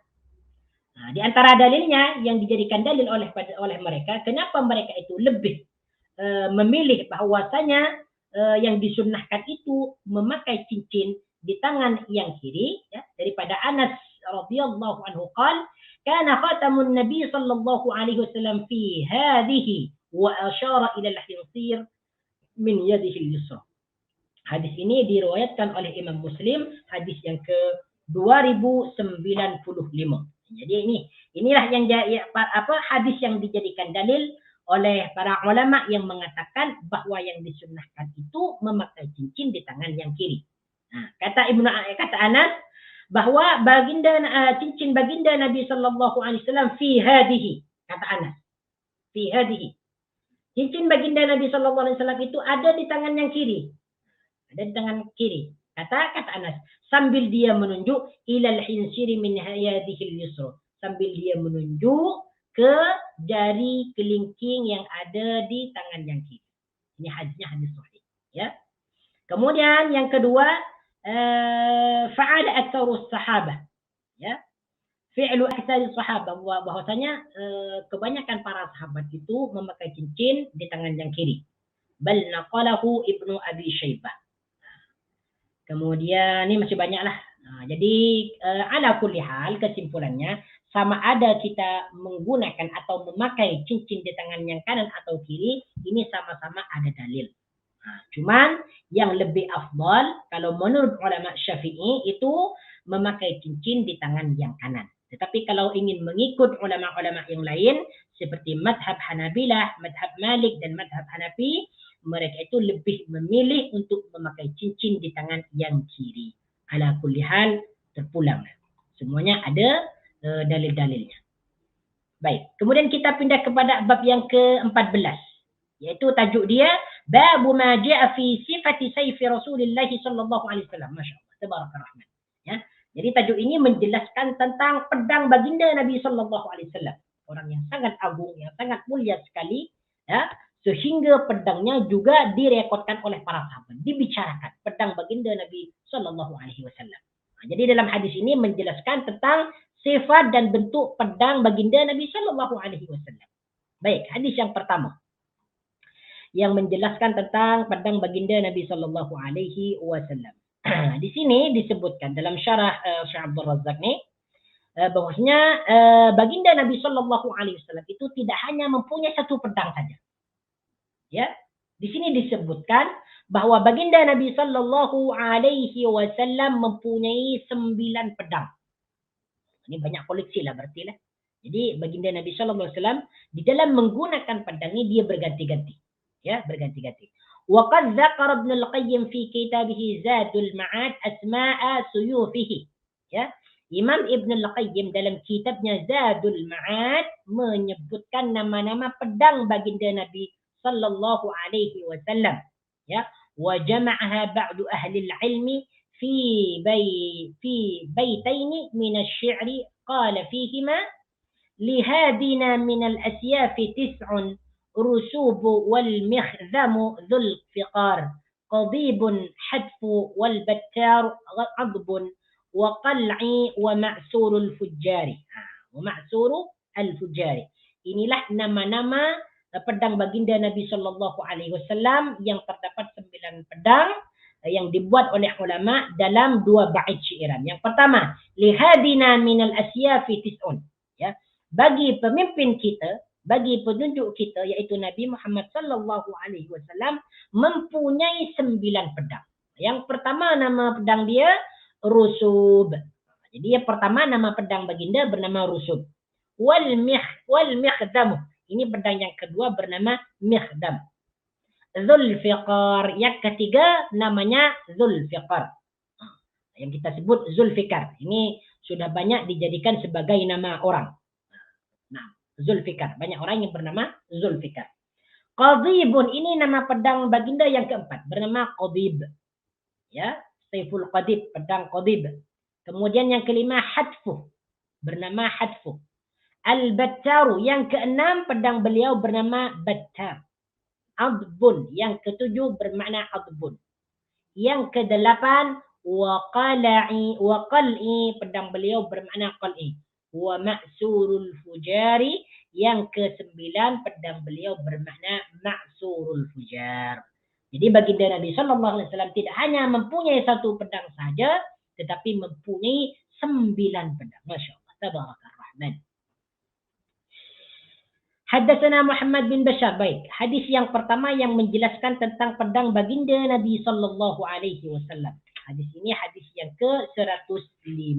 Nah, di antara dalilnya yang dijadikan dalil oleh mereka, kenapa mereka itu lebih memilih bahwasanya yang disunnahkan itu memakai cincin di tangan yang kiri ya, daripada Anas radhiyallahu anhu qala kana khatamun nabi sallallahu alaihi wasallam fi hadhihi wa asyara ila al-hinsir min yadihi al-yusra. Hadis ini diriwayatkan oleh Imam Muslim, hadis yang ke 2095. Jadi inilah yang hadis yang dijadikan dalil oleh para ulama yang mengatakan bahwa yang disunnahkan itu memakai cincin di tangan yang kiri. Nah, kata Anas bahwa cincin baginda Nabi sallallahu alaihi wasallam fi hadhihi, kata Anas, fi hadhihi. Cincin baginda Nabi sallallahu alaihi wasallam itu ada di tangan yang kiri. Ada di tangan kiri. Kata Anas, sambil dia menunjuk ilal hinsiri min yadihil yusra, sambil dia menunjuk ke jari kelingking yang ada di tangan yang kiri. Ini hadisnya hadis sahih ya. Kemudian yang kedua, fa'ala aktsarus sahabah ya. Fi'lu aktsarus sahabah, bahwasanya kebanyakan para sahabat itu memakai cincin di tangan yang kiri. Bal naqalahu Ibnu Abi Syaibah. Kemudian ini masih banyak lah. Nah, jadi ala kulli hal kesimpulannya sama ada kita menggunakan atau memakai cincin di tangan yang kanan atau kiri, ini sama-sama ada dalil. Nah, cuman yang lebih afdal kalau menurut ulama Syafi'i itu memakai cincin di tangan yang kanan. Tetapi kalau ingin mengikut ulama-ulama yang lain seperti madhab Hanabilah, madhab Malik dan madhab Hanafi, mereka itu lebih memilih untuk memakai cincin di tangan yang kiri. Ala kulli hal terpulang. Semuanya ada dalil-dalilnya. Baik, kemudian kita pindah kepada bab yang ke-14. Yaitu tajuk dia, Babu ma ja'a fi sifati sayfi Rasulullah sallallahu alaihi wasallam. Masya-Allah, tabarakallah rahman. Ya. Jadi tajuk ini menjelaskan tentang pedang baginda Nabi sallallahu alaihi wasallam. Orang yang sangat agung, yang sangat mulia sekali, ya. Sehingga pedangnya juga direkodkan oleh para sahabat, dibicarakan pedang baginda Nabi Sallallahu Alaihi Wasallam. Nah, jadi dalam hadis ini menjelaskan tentang sifat dan bentuk pedang baginda Nabi Sallallahu Alaihi Wasallam. Baik, hadis yang pertama yang menjelaskan tentang pedang baginda Nabi Sallallahu Alaihi Wasallam. Di sini disebutkan dalam syarah Syekh Abdul Razak ni bahwasanya baginda Nabi Sallallahu Alaihi Wasallam itu tidak hanya mempunyai satu pedang saja. Ya, di sini disebutkan bahwa baginda Nabi Sallallahu Alaihi Wasallam mempunyai 9 pedang. Ini banyak koleksi lah berarti lah. Jadi baginda Nabi Sallallahu Alaihi Wasallam di dalam menggunakan pedang ini dia berganti-ganti. Ya, berganti-ganti. Wa qad dzakara Ibnu Al-Qayyim fi kitabih Zadul Ma'ad asma'a suyufihi. Ya, Imam Ibnu Al-Qayyim dalam kitabnya Zadul Ma'ad menyebutkan nama-nama pedang baginda Nabi sallallahu alaihi wasallam ya, wa jama'aha ba'du ahli al-ilmi fi baitayn min asy-syi'ri qala fihima lihadina min al-asyaf 9 rusub wal mikhdham dhul fiqar qadib hadf wal battar adb wa qal'i wa ma'sur al-fujjari. Wa ma'sur al-fujjari. Inilah nama-nama pedang baginda Nabi Sallallahu Alaihi Wasallam yang terdapat 9 pedang yang dibuat oleh ulama dalam 2 bait syairan. Yang pertama, lihadina minal asyafi tis'un. Ya, bagi pemimpin kita, bagi penunjuk kita yaitu Nabi Muhammad Sallallahu Alaihi Wasallam mempunyai 9 pedang. Yang pertama nama pedang dia Rusub. Jadi yang pertama nama pedang baginda bernama Rusub. Wal mikhdam. Ini pedang yang kedua bernama Mikhdam. Zulfiqar. Yang ketiga namanya Zulfiqar. Yang kita sebut Zulfikar. Ini sudah banyak dijadikan sebagai nama orang. Nah, Zulfikar. Banyak orang yang bernama Zulfikar. Qadibun. Ini nama pedang baginda yang keempat. Bernama Qadib. Ya, Saiful Qadib. Pedang Qadib. Kemudian yang kelima Hadfu. Bernama Hadfu. Al-Battaru. Yang keenam, pedang beliau bernama Battar. Adbun. Yang ketujuh bermakna adbun. Yang kedelapan, waqal'i. Pedang beliau bermakna qal'i. Wa ma'surul fujari. Yang kesembilan, pedang beliau bermakna ma'surul fujar. Jadi baginda Nabi SAW tidak hanya mempunyai satu pedang saja, tetapi mempunyai 9 pedang. Masya Allah. Tabarakar Rahman. Haddatsana Muhammad bin Bashar. Baik, hadis yang pertama yang menjelaskan tentang pedang baginda Nabi sallallahu alaihi wasallam. Hadis ini hadis yang ke-105.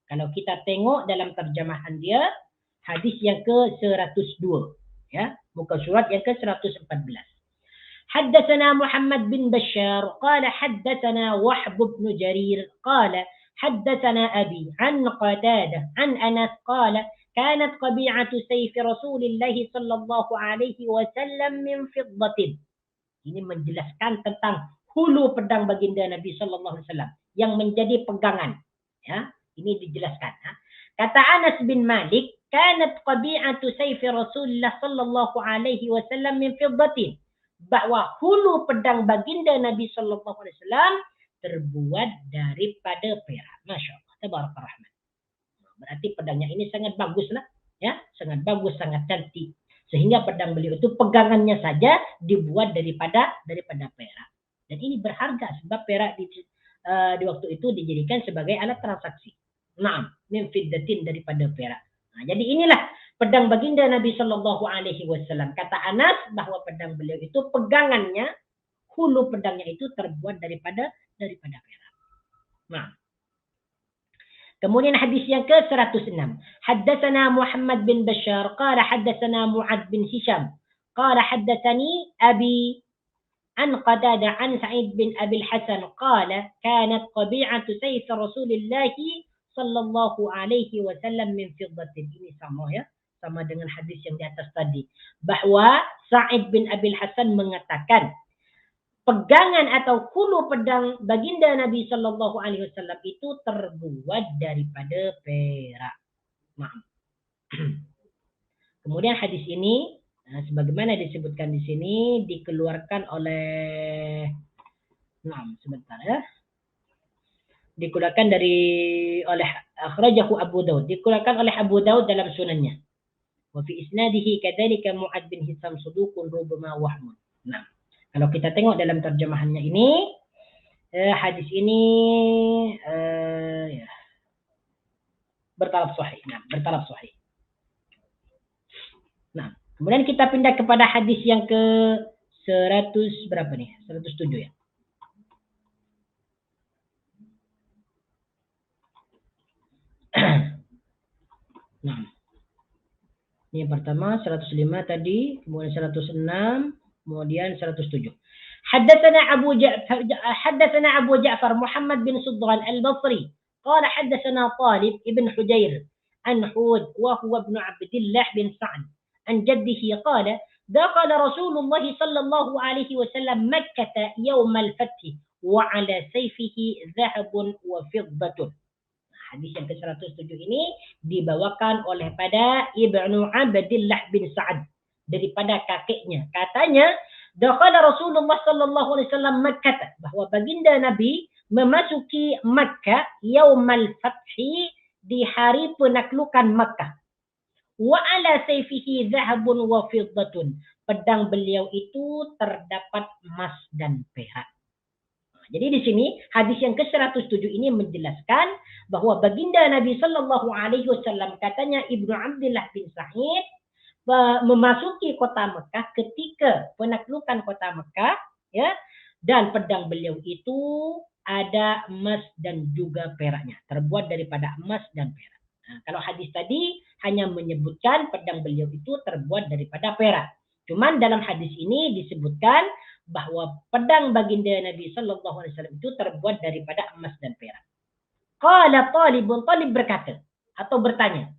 Kalau kita tengok dalam terjemahan dia, hadis yang ke-102, ya, muka surat yang ke-114. Haddatsana Muhammad bin Bashar qala haddatsana Wahb bin Jarir qala haddatsana Abi an Qatadah an Anas qala كانت قبيعة سيف رسول الله صلى الله عليه وسلم من فضة. Ini menjelaskan tentang hulu pedang baginda Nabi sallallahu alaihi wasallam yang menjadi pegangan. Ya, ini dijelaskan. Kata Anas bin Malik, "Kanat qabi'atu sayf Rasulullah sallallahu alaihi wasallam min fiddatin." Bahwa hulu pedang baginda Nabi sallallahu alaihi wasallam terbuat daripada perak. Masya-Allah, tabarakar rahman. Berarti pedangnya ini sangat bagus lah, ya, sangat bagus, sangat cantik. Sehingga pedang beliau itu pegangannya saja dibuat daripada perak. Dan ini berharga sebab perak di waktu itu dijadikan sebagai alat transaksi. Naam, min fiddatin, daripada perak. Nah, jadi inilah pedang baginda Nabi Shallallahu Alaihi Wasallam. Kata Anas bahwa pedang beliau itu pegangannya, hulu pedangnya itu terbuat daripada perak. Nah. Kemudian hadis yang ke-106. Haddatsana Muhammad bin Bashar qala haddatsana Mu'ad bin Hisham qala haddatsani Abi an Qatadah an Sa'id bin Abi al-Hasan qala kanat qabi'atu sayf Rasulillah sallallahu alaihi wasallam min fiddatin. Ini sama, ya, sama dengan hadis yang di atas tadi, bahwa Sa'id bin Abi al-Hasan mengatakan pegangan atau hulu pedang baginda Nabi Shallallahu Alaihi Wasallam itu terbuat daripada perak. Maaf. Kemudian hadis ini, sebagaimana disebutkan di sini, dikeluarkan oleh, sebentar ya, dikeluarkan oleh akhrajahu Abu Daud, dikeluarkan oleh Abu Daud dalam sunannya. Wa fi isnadihi kadzalika Mu'ad bin Hisham saduqun rubama wahmun. Nah. Kalau kita tengok dalam terjemahannya ini, hadis ini ya, bertaraf sahih. Nah, bertaraf sahih. Nah, kemudian kita pindah kepada hadis yang ke 100 berapa nih? 107 ya. Nah, ini yang pertama 105 tadi, kemudian 106. Kemudian 107. Haddatsana Abu Ja'far Muhammad bin Sudran Al-Basri qala haddatsana Talib ibn Hujair an Hud wa huwa ibn Abdullah bin Sa'd an jaddihi qala دخل رسول الله صلى الله عليه وسلم مكة يوم الفتح وعلى سيفه ذهب وفضة. Hadis yang ke-107 ini dibawakan oleh pada Ibnu Abdullah bin Sa'd daripada kakeknya. Katanya, dakhala Rasulullah sallallahu alaihi wasallam Makkah, bahwa baginda Nabi memasuki Makkah yaumal fathi, di hari penaklukan Makkah. Wa ala sayfihi dhahabun wa fiddatun. Pedang beliau itu terdapat emas dan perak. Jadi di sini hadis yang ke-107 ini menjelaskan bahwa baginda Nabi sallallahu alaihi wasallam, katanya Ibnu Abdullah bin Sa'id, memasuki kota Mekah ketika penaklukan kota Mekah, ya, dan pedang beliau itu ada emas dan juga peraknya, terbuat daripada emas dan perak. Nah, kalau hadis tadi hanya menyebutkan pedang beliau itu terbuat daripada perak. Cuman dalam hadis ini disebutkan bahwa pedang baginda Nabi Sallallahu Alaihi Wasallam itu terbuat daripada emas dan perak. Qala Talibun, Talib berkata atau bertanya,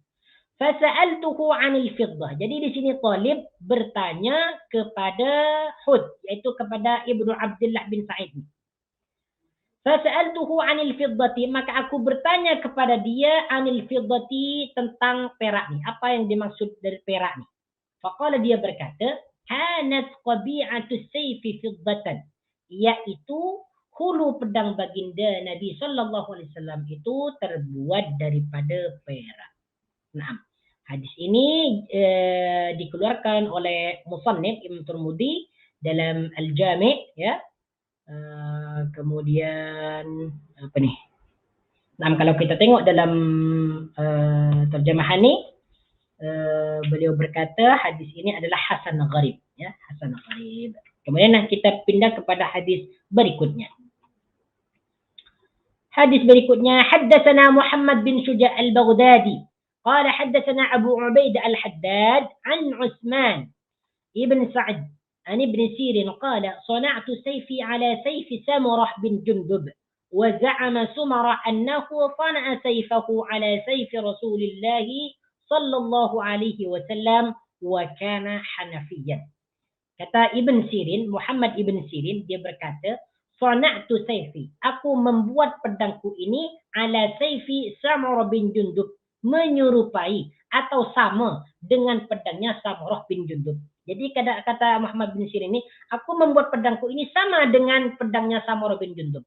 Fasa'altuhu 'anil fiddah. Jadi di sini Talib bertanya kepada Hud, yaitu kepada Ibnu Abdullah bin Sa'id. Fasa'altuhu 'anil fiddati, maka aku bertanya kepada dia 'anil fiddati, tentang perak ni. Apa yang dimaksud dari perak ni? Faqala, dia berkata, kanat qabi'atus sayfi fiddatan, yaitu hulu pedang baginda Nabi sallallahu alaihi wasallam itu terbuat daripada perak. Nah, hadis ini dikeluarkan oleh musannif Ibn Tirmidzi dalam Al-Jami', ya. Kemudian apa ni? Nah, kalau kita tengok dalam terjemahan ni, beliau berkata hadis ini adalah hasan gharib, ya, hasan gharib. Kemudian kita pindah kepada hadis berikutnya. Hadis berikutnya, haddatsana Muhammad bin Syuja' al-Baghdadi qala haddatsana Abu Ubaid al-Haddad an Utsman ibn Sa'd عن ابن سيرين قال صنعت سيفي على سيف سمرة بن جندب وزعم سمرة أنه صنع سيفه على سيف رسول الله صلى الله عليه وسلم وكان حنفيا. Kata Ibn Sirin, Muhammad Ibn Sirin, dia berkata, Sana'tu sayfi, aku membuat pedangku ini ala sayfi Samurah bin Jundub, menyerupai atau sama dengan pedangnya Samurah bin Jundub. Jadi kata Muhammad bin Sirin ini, aku membuat pedangku ini sama dengan pedangnya Samurah bin Jundub.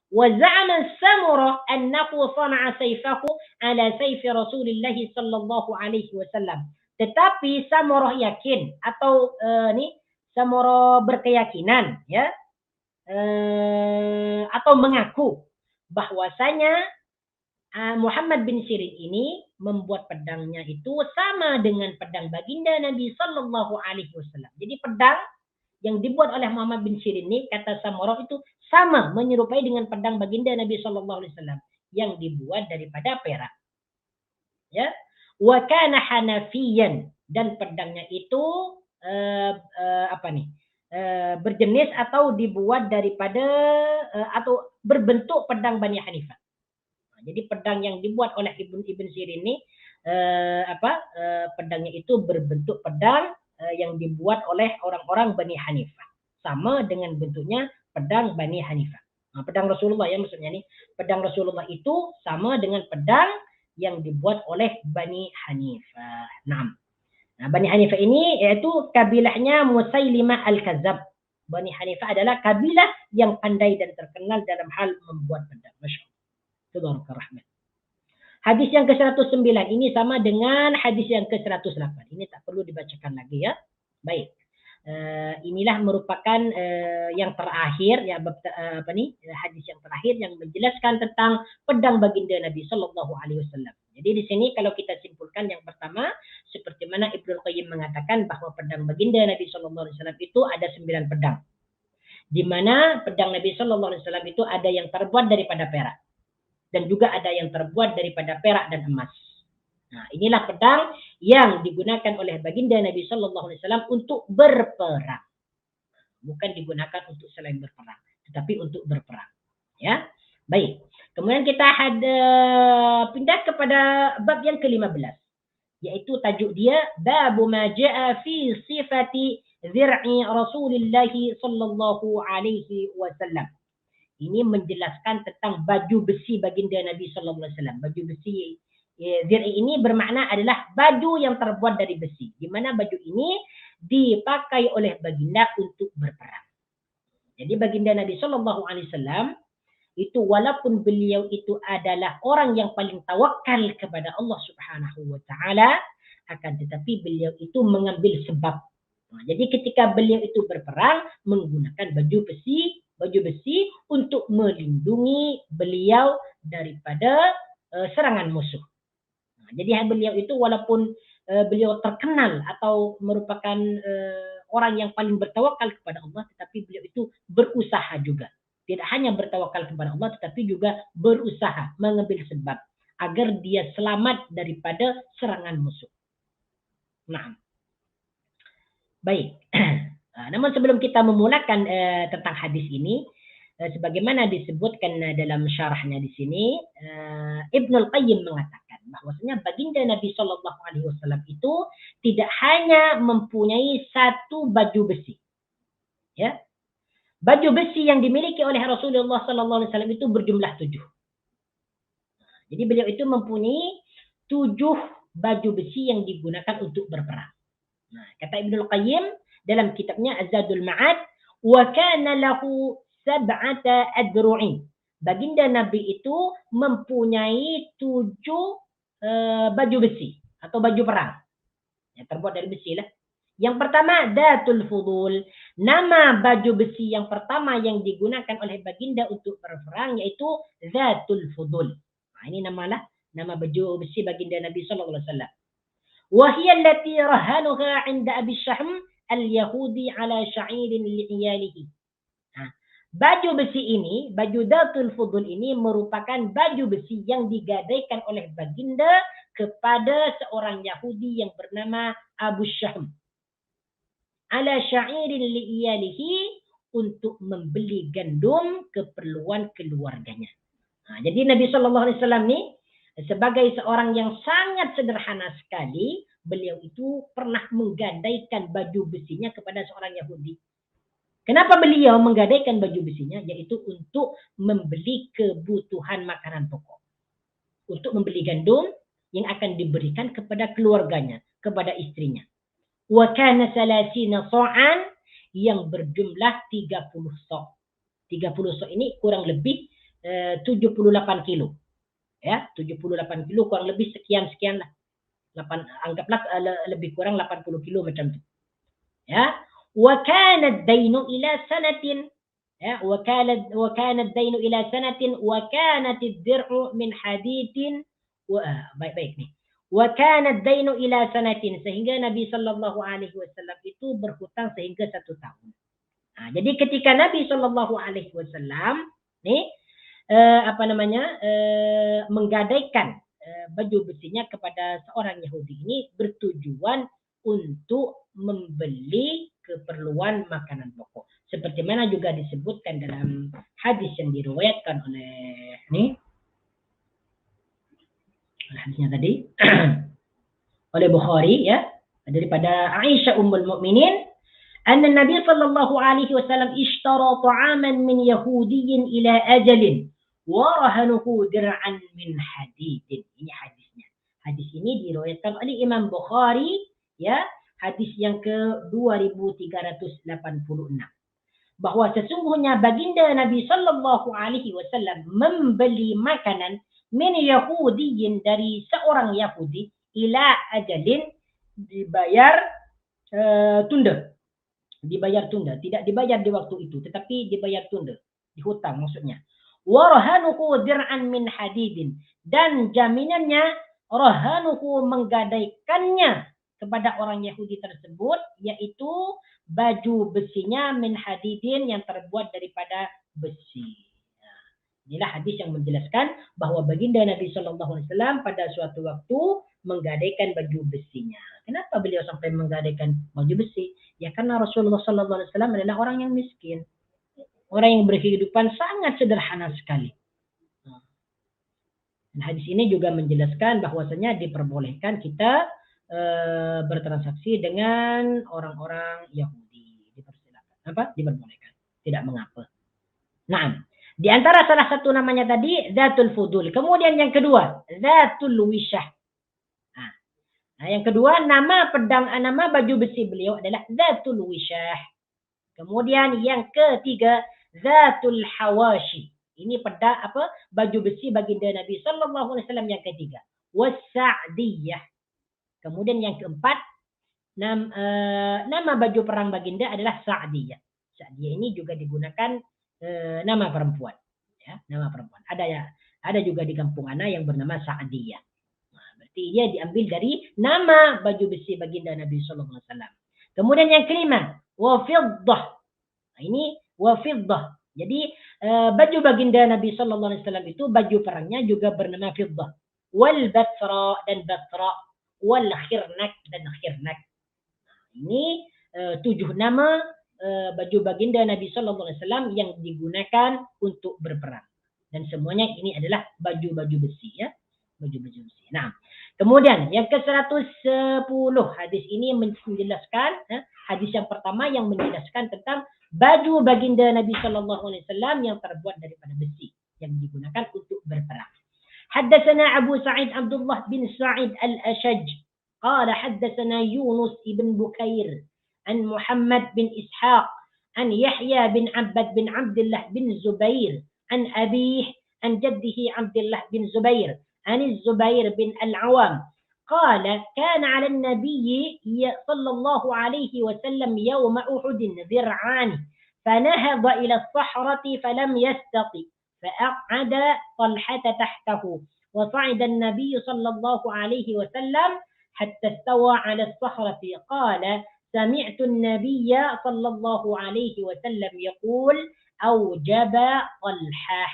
Wa za'ama Samurah annahu sana'a sayfahu ala sayfi Rasulillah sallallahu alaihi wasallam. Tetapi Samurah yakin atau Samurah berkeyakinan, ya, atau mengaku bahwasanya Muhammad bin Sirin ini membuat pedangnya itu sama dengan pedang baginda Nabi sallallahu alaihi wasallam. Jadi pedang yang dibuat oleh Muhammad bin Sirin ini, kata Samurah, itu sama, menyerupai dengan pedang baginda Nabi sallallahu alaihi wasallam yang dibuat daripada perak. Ya. Wa kana hanafiyan, dan pedangnya itu berjenis atau dibuat daripada atau berbentuk pedang Bani Hanifah. Jadi pedang yang dibuat oleh Ibn Sirin ini pedangnya itu berbentuk pedang yang dibuat oleh orang-orang Bani Hanifah, sama dengan bentuknya pedang Bani Hanifah. Pedang Rasulullah, ya, maksudnya nih, pedang Rasulullah itu sama dengan pedang yang dibuat oleh Bani Hanifah. Nah, Bani Hanifah ini yaitu kabilahnya Musailimah al-Kazzab. Bani Hanifah adalah kabilah yang pandai dan terkenal dalam hal membuat pedang. Masya Allah. Rahmat. Hadis yang ke-109 ini sama dengan hadis yang ke-108. Ini tak perlu dibacakan lagi, ya. Baik. Inilah merupakan yang terakhir, ya, hadis yang terakhir yang menjelaskan tentang pedang baginda Nabi sallallahu alaihi wasallam. Jadi di sini kalau kita simpulkan, yang pertama, seperti mana Ibnu Qayyim mengatakan bahwa pedang baginda Nabi sallallahu alaihi wasallam itu ada 9 pedang. Di mana pedang Nabi sallallahu alaihi wasallam itu ada yang terbuat daripada perak, dan juga ada yang terbuat daripada perak dan emas. Nah, inilah pedang yang digunakan oleh baginda Nabi sallallahu alaihi wasallam untuk berperang. Bukan digunakan untuk selain berperang, tetapi untuk berperang. Ya. Baik. Kemudian kita pindah kepada bab yang ke-15, yaitu tajuk dia babu ma jaa fi sifati zir'i Rasulillah sallallahu alaihi wasallam. Ini menjelaskan tentang baju besi baginda Nabi sallallahu alaihi wasallam. Baju besi zir'i ini bermakna adalah baju yang terbuat dari besi, di mana baju ini dipakai oleh baginda untuk berperang. Jadi baginda Nabi sallallahu alaihi wasallam itu, walaupun beliau itu adalah orang yang paling tawakal kepada Allah Subhanahu wa taala, akan tetapi beliau itu mengambil sebab. Nah, jadi ketika beliau itu berperang menggunakan baju besi untuk melindungi beliau daripada serangan musuh. Nah, jadi beliau itu walaupun beliau terkenal atau merupakan orang yang paling bertawakal kepada Allah, tetapi beliau itu berusaha juga. Tidak hanya bertawakal kepada Allah, tetapi juga berusaha mengambil sebab agar dia selamat daripada serangan musuh. Nah, baik. Namun sebelum kita memulakan tentang hadis ini, sebagaimana disebutkan dalam syarahnya di sini, Ibnul Qayyim mengatakan bahwasanya baginda Nabi sallallahu alaihi wasallam itu tidak hanya mempunyai satu baju besi, ya. Baju besi yang dimiliki oleh Rasulullah sallallahu alaihi wasallam itu berjumlah 7. Jadi beliau itu mempunyai 7 baju besi yang digunakan untuk berperang. Nah, kata Ibnul Qayyim dalam kitabnya Az-Zadul Ma'ad, wa kana lahu sab'ata adru'in. Baginda Nabi itu mempunyai 7 baju besi atau baju perang. Yang terbuat dari besi lah. Yang pertama, Datul Fudul. Nama baju besi yang pertama yang digunakan oleh baginda untuk berperang yaitu Datul Fudul. Nah, ini nama baju besi baginda Nabi sallallahu alaihi wasallam. وهي التي رهنها عند أبي الشحم اليهودي على شعير لعياله. Baju besi ini, baju Datul Fudul ini merupakan baju besi yang digadaikan oleh baginda kepada seorang Yahudi yang bernama Abu Syahm. Ala sya'irin li'iyalihi, untuk membeli gandum keperluan keluarganya. Nah, jadi Nabi SAW ni sebagai seorang yang sangat sederhana sekali, beliau itu pernah menggadaikan baju besinya kepada seorang Yahudi. Kenapa beliau menggadaikan baju besinya? Yaitu untuk membeli kebutuhan makanan pokok. Untuk membeli gandum yang akan diberikan kepada keluarganya, kepada istrinya. Wa kana 30 sa'an, yang berjumlah 30 sa'. 30 sa' ini kurang lebih 78 kilo. Ya, 78 kilo kurang lebih sekian lah. Anggaplah lebih kurang 80 kilo macam itu. Ya. Wa kana ad-dainu ila sanatin. Ya, wa kana ad-dainu ila sanatin wa kanat ad-dir'u min hadidin. Baik nih. Wa kana ad-dainu ila sanatin, sehingga Nabi sallallahu alaihi wasallam itu berhutang sehingga 1 tahun. Nah, jadi ketika Nabi sallallahu alaihi wasallam nih menggadaikan baju besinya kepada seorang Yahudi ini bertujuan untuk membeli keperluan makanan pokok. Seperti mana juga disebutkan dalam hadis yang diriwayatkan oleh hadisnya tadi oleh Bukhari, ya, daripada Aisyah Ummul Mukminin, anna Nabi sallallahu alaihi wasallam ishtara ta'aman min Yahudiyyin ila ajalin wa rahanuhu dir'an min hadidin. Ini hadisnya. Hadis ini diriwayatkan oleh Imam Bukhari, ya, hadis yang ke-2386. Bahwa sesungguhnya baginda Nabi sallallahu alaihi wasallam membeli makanan min Yahudiyyin, dari seorang Yahudi, ila ajalin, dibayar tunda. Dibayar tunda, tidak dibayar di waktu itu, tetapi dibayar tunda, dihutang maksudnya. Warahanuhu dir'an min hadidin, dan jaminannya, rahanuhu menggadaikannya kepada orang Yahudi tersebut, yaitu baju besinya min hadidin, yang terbuat daripada besi. Inilah hadis yang menjelaskan bahwa baginda Nabi SAW pada suatu waktu menggadaikan baju besinya. Kenapa beliau sampai menggadaikan baju besi? Ya karena Rasulullah SAW adalah orang yang miskin. Orang yang berkehidupan sangat sederhana sekali. Dan hadis ini juga menjelaskan bahwasanya diperbolehkan kita bertransaksi dengan orang-orang Yahudi. Dipersilakan. Diperbolehkan. Tidak mengapa. Nah, di antara salah satu namanya tadi Datul Fudul. Kemudian yang kedua, Datul Wishah. Nah, yang kedua, nama baju besi beliau adalah Datul Wishah. Kemudian yang ketiga, Datul Hawashi. Ini baju besi baginda Nabi sallallahu alaihi wasallam yang ketiga. Was-Sa'diyah. Kemudian yang keempat, nama baju perang baginda adalah Sa'diyah. Sa'diyah ini juga digunakan nama perempuan, ya, nama perempuan. Ada juga di kampung ana yang bernama Sa'diyah. Nah, berarti dia diambil dari nama baju besi baginda Nabi sallallahu alaihi wasallam. Kemudian yang kelima, wa fiddah. Nah, ini wa fiddah. Jadi baju baginda Nabi sallallahu alaihi wasallam itu baju perangnya juga bernama fiddah. Wal batra, dan batra, wal khirnak, dan khirnak. Nah, ini 7 nama baju baginda Nabi sallallahu alaihi wasallam yang digunakan untuk berperang. Dan semuanya ini adalah baju-baju besi, ya. Baju-baju besi. Nah, kemudian yang ke-110 hadis ini menjelaskan Hadis yang pertama yang menjelaskan tentang baju baginda Nabi Shallallahu Alaihi Wasallam yang terbuat daripada besi yang digunakan untuk berperang. Haddatsana Abu Sa'id Abdullah bin Sa'id al-Ashaj قال حدثنا يونس بن بكير عن محمد بن إسحاق عن يحيى بن عبد بن عبد الله بن زبير عن أبيه عن جده عبد الله بن زبير عن الزبير بن العوام قال كان على النبي صلى الله عليه وسلم يوم أحد ذرعان فنهض إلى الصحرة فلم يستطع فأقعد طلحة تحته وصعد النبي صلى الله عليه وسلم حتى استوى على الصخرة قال سمعت النبي صلى الله عليه وسلم يقول أوجب طلحة.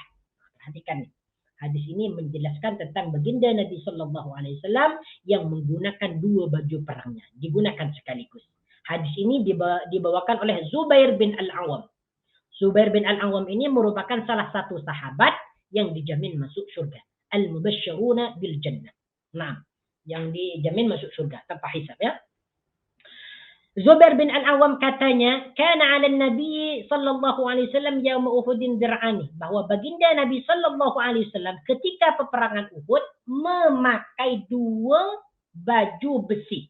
Perhatikan, hadis ini menjelaskan tentang baginda Nabi Shallallahu Alaihi Wasallam yang menggunakan dua baju perangnya, digunakan sekaligus. Hadis ini dibawakan oleh Zubair bin Al-Awwam. Zubair bin Al-Awwam ini merupakan salah satu sahabat yang dijamin masuk surga. Al-Mubasysyiruna bil Jannah. Nah, yang dijamin masuk surga tanpa hisab ya. Zubair bin Al-Awwam katanya, kana 'ala Nabi sallallahu alaihi wasallam yaum Uhudin dir'ani, bahwa baginda Nabi sallallahu alaihi wasallam ketika peperangan Uhud memakai dua baju besi.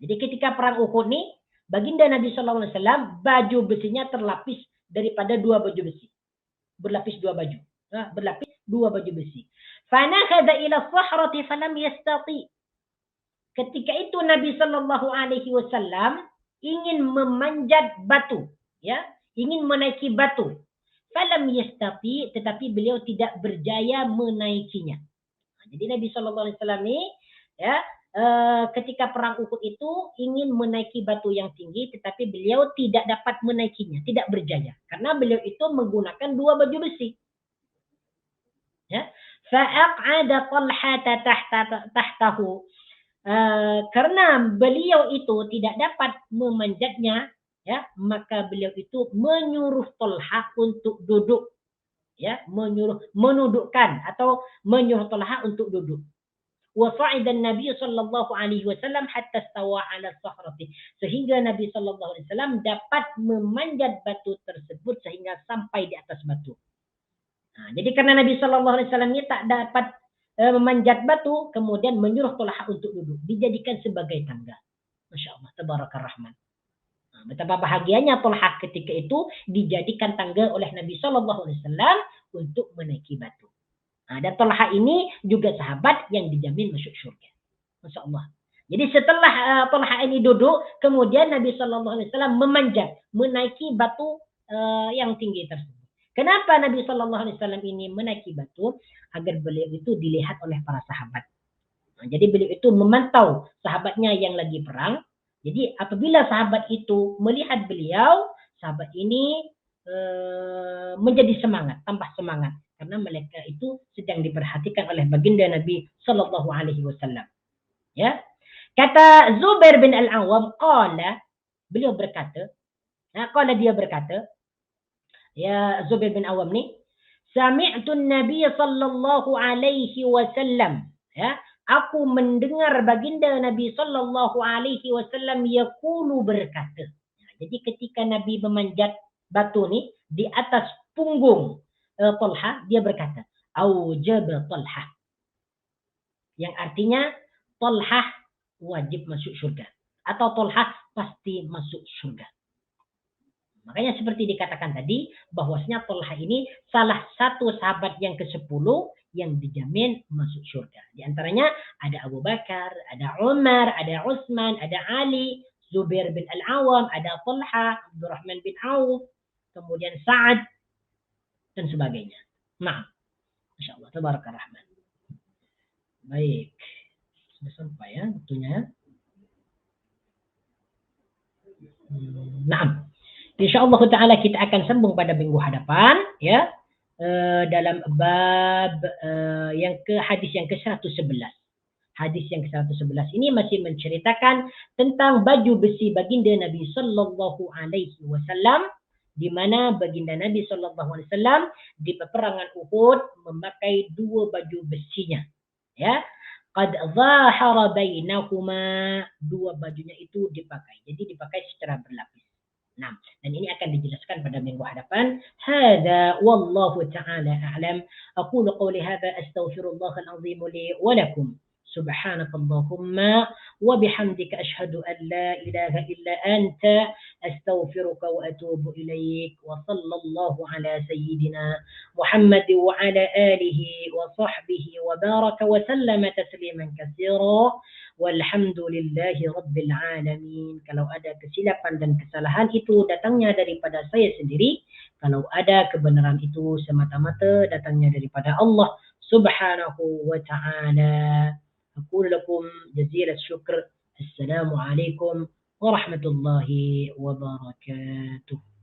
Jadi ketika perang Uhud nih, baginda Nabi sallallahu alaihi wasallam baju besinya terlapis daripada dua baju besi. Berlapis dua baju. Nah, berlapis dua baju besi. Fanakhadha ila sahrati falam yastati. Ketika itu Nabi Shallallahu Alaihi Wasallam ingin memanjat batu, ya, ingin menaiki batu. Falam yastati, tetapi beliau tidak berjaya menaikinya. Jadi Nabi Shallallahu Alaihi Wasallam ini, ya, ketika perang Uhud itu ingin menaiki batu yang tinggi, tetapi beliau tidak dapat menaikinya, tidak berjaya, karena beliau itu menggunakan dua baju besi. Ya, fa'aq'ada Talhata tahtahu. Karena beliau itu tidak dapat memanjatnya, ya, maka beliau itu menyuruh Talha untuk duduk, ya, menudukkan atau menyuruh Talha untuk duduk. Wa sa'ida Nabi sallallahu alaihi wasallam hatta stawa 'ala sakhrati, sehingga Nabi sallallahu alaihi wasallam dapat memanjat batu tersebut sehingga sampai di atas batu. Nah, jadi karena Nabi Shallallahu Alaihi Wasallam ini tak dapat memanjat batu, kemudian menyuruh Talha untuk duduk, dijadikan sebagai tangga. Masya Allah, tabarakar rahman. Nah, betapa bahagianya Talha ketika itu dijadikan tangga oleh Nabi Shallallahu Alaihi Wasallam untuk menaiki batu. Nah, dan Talha ini juga sahabat yang dijamin masuk surga. Masya Allah. Jadi setelah Talha ini duduk, kemudian Nabi Shallallahu Alaihi Wasallam memanjat, menaiki batu yang tinggi tersebut. Kenapa Nabi Shallallahu Alaihi Wasallam ini menaiki batu? Agar beliau itu dilihat oleh para sahabat. Nah, jadi beliau itu memantau sahabatnya yang lagi perang. Jadi apabila sahabat itu melihat beliau, sahabat ini menjadi semangat, tambah semangat, karena mereka itu sedang diperhatikan oleh baginda Nabi Shallallahu Alaihi Wasallam. Ya, kata Zubair bin Al-Awwam, beliau berkata, dia berkata. Ya, Zubair bin Awam ni, sami'tu Nabi sallallahu alaihi wasallam, ya, aku mendengar baginda Nabi sallallahu alaihi wasallam yaqulu, berkata. Jadi ketika Nabi memanjat batu ni di atas punggung Talha, dia berkata, aujab Talha, yang artinya Talha wajib masuk surga, atau Talha pasti masuk surga. Makanya seperti dikatakan tadi, bahwasanya Talha ini salah satu sahabat yang ke-10 yang dijamin masuk surga. Di antaranya ada Abu Bakar, ada Umar, ada Utsman, ada Ali, Zubair bin Al-Awwam, ada Talha, Abdurrahman bin Auf, kemudian Sa'ad, dan sebagainya. Nah, Masya Allah, tabarakar rahman. Baik, sudah sampai ya waktunya. Nah, InsyaAllah ta'ala kita akan sambung pada minggu hadapan, ya, dalam bab hadis yang ke-111. Hadis yang ke-111 ini masih menceritakan tentang baju besi baginda Nabi Sallallahu Alaihi Wasallam, di mana baginda Nabi Sallallahu Alaihi Wasallam di peperangan Uhud memakai dua baju besinya. Ya, qad zahara bainahuma, dua bajunya itu dipakai. Jadi dipakai secara berlapis. Nah, dan ini akan dijelaskan pada minggu hadapan. Hadza wallahu taala a'lam. Aqulu qawli hadza astaghfirullahal azim li wa lakum. Subhanakallahumma wa bihamdika asyhadu an la ilaha illa anta astaghfiruka wa atubu ilaik. Wa sallallahu ala sayyidina Muhammad wa ala alihi wa sahbihi wa baraka wa sallama tasliman katsira. Walhamdulillahi rabbil alamin. Kalau ada kesilapan dan kesalahan itu datangnya daripada saya sendiri. Kalau ada kebenaran itu semata-mata datangnya daripada Allah subhanahu wa ta'ala. Aqul lakum jazil syukr. Assalamualaikum warahmatullahi wabarakatuh.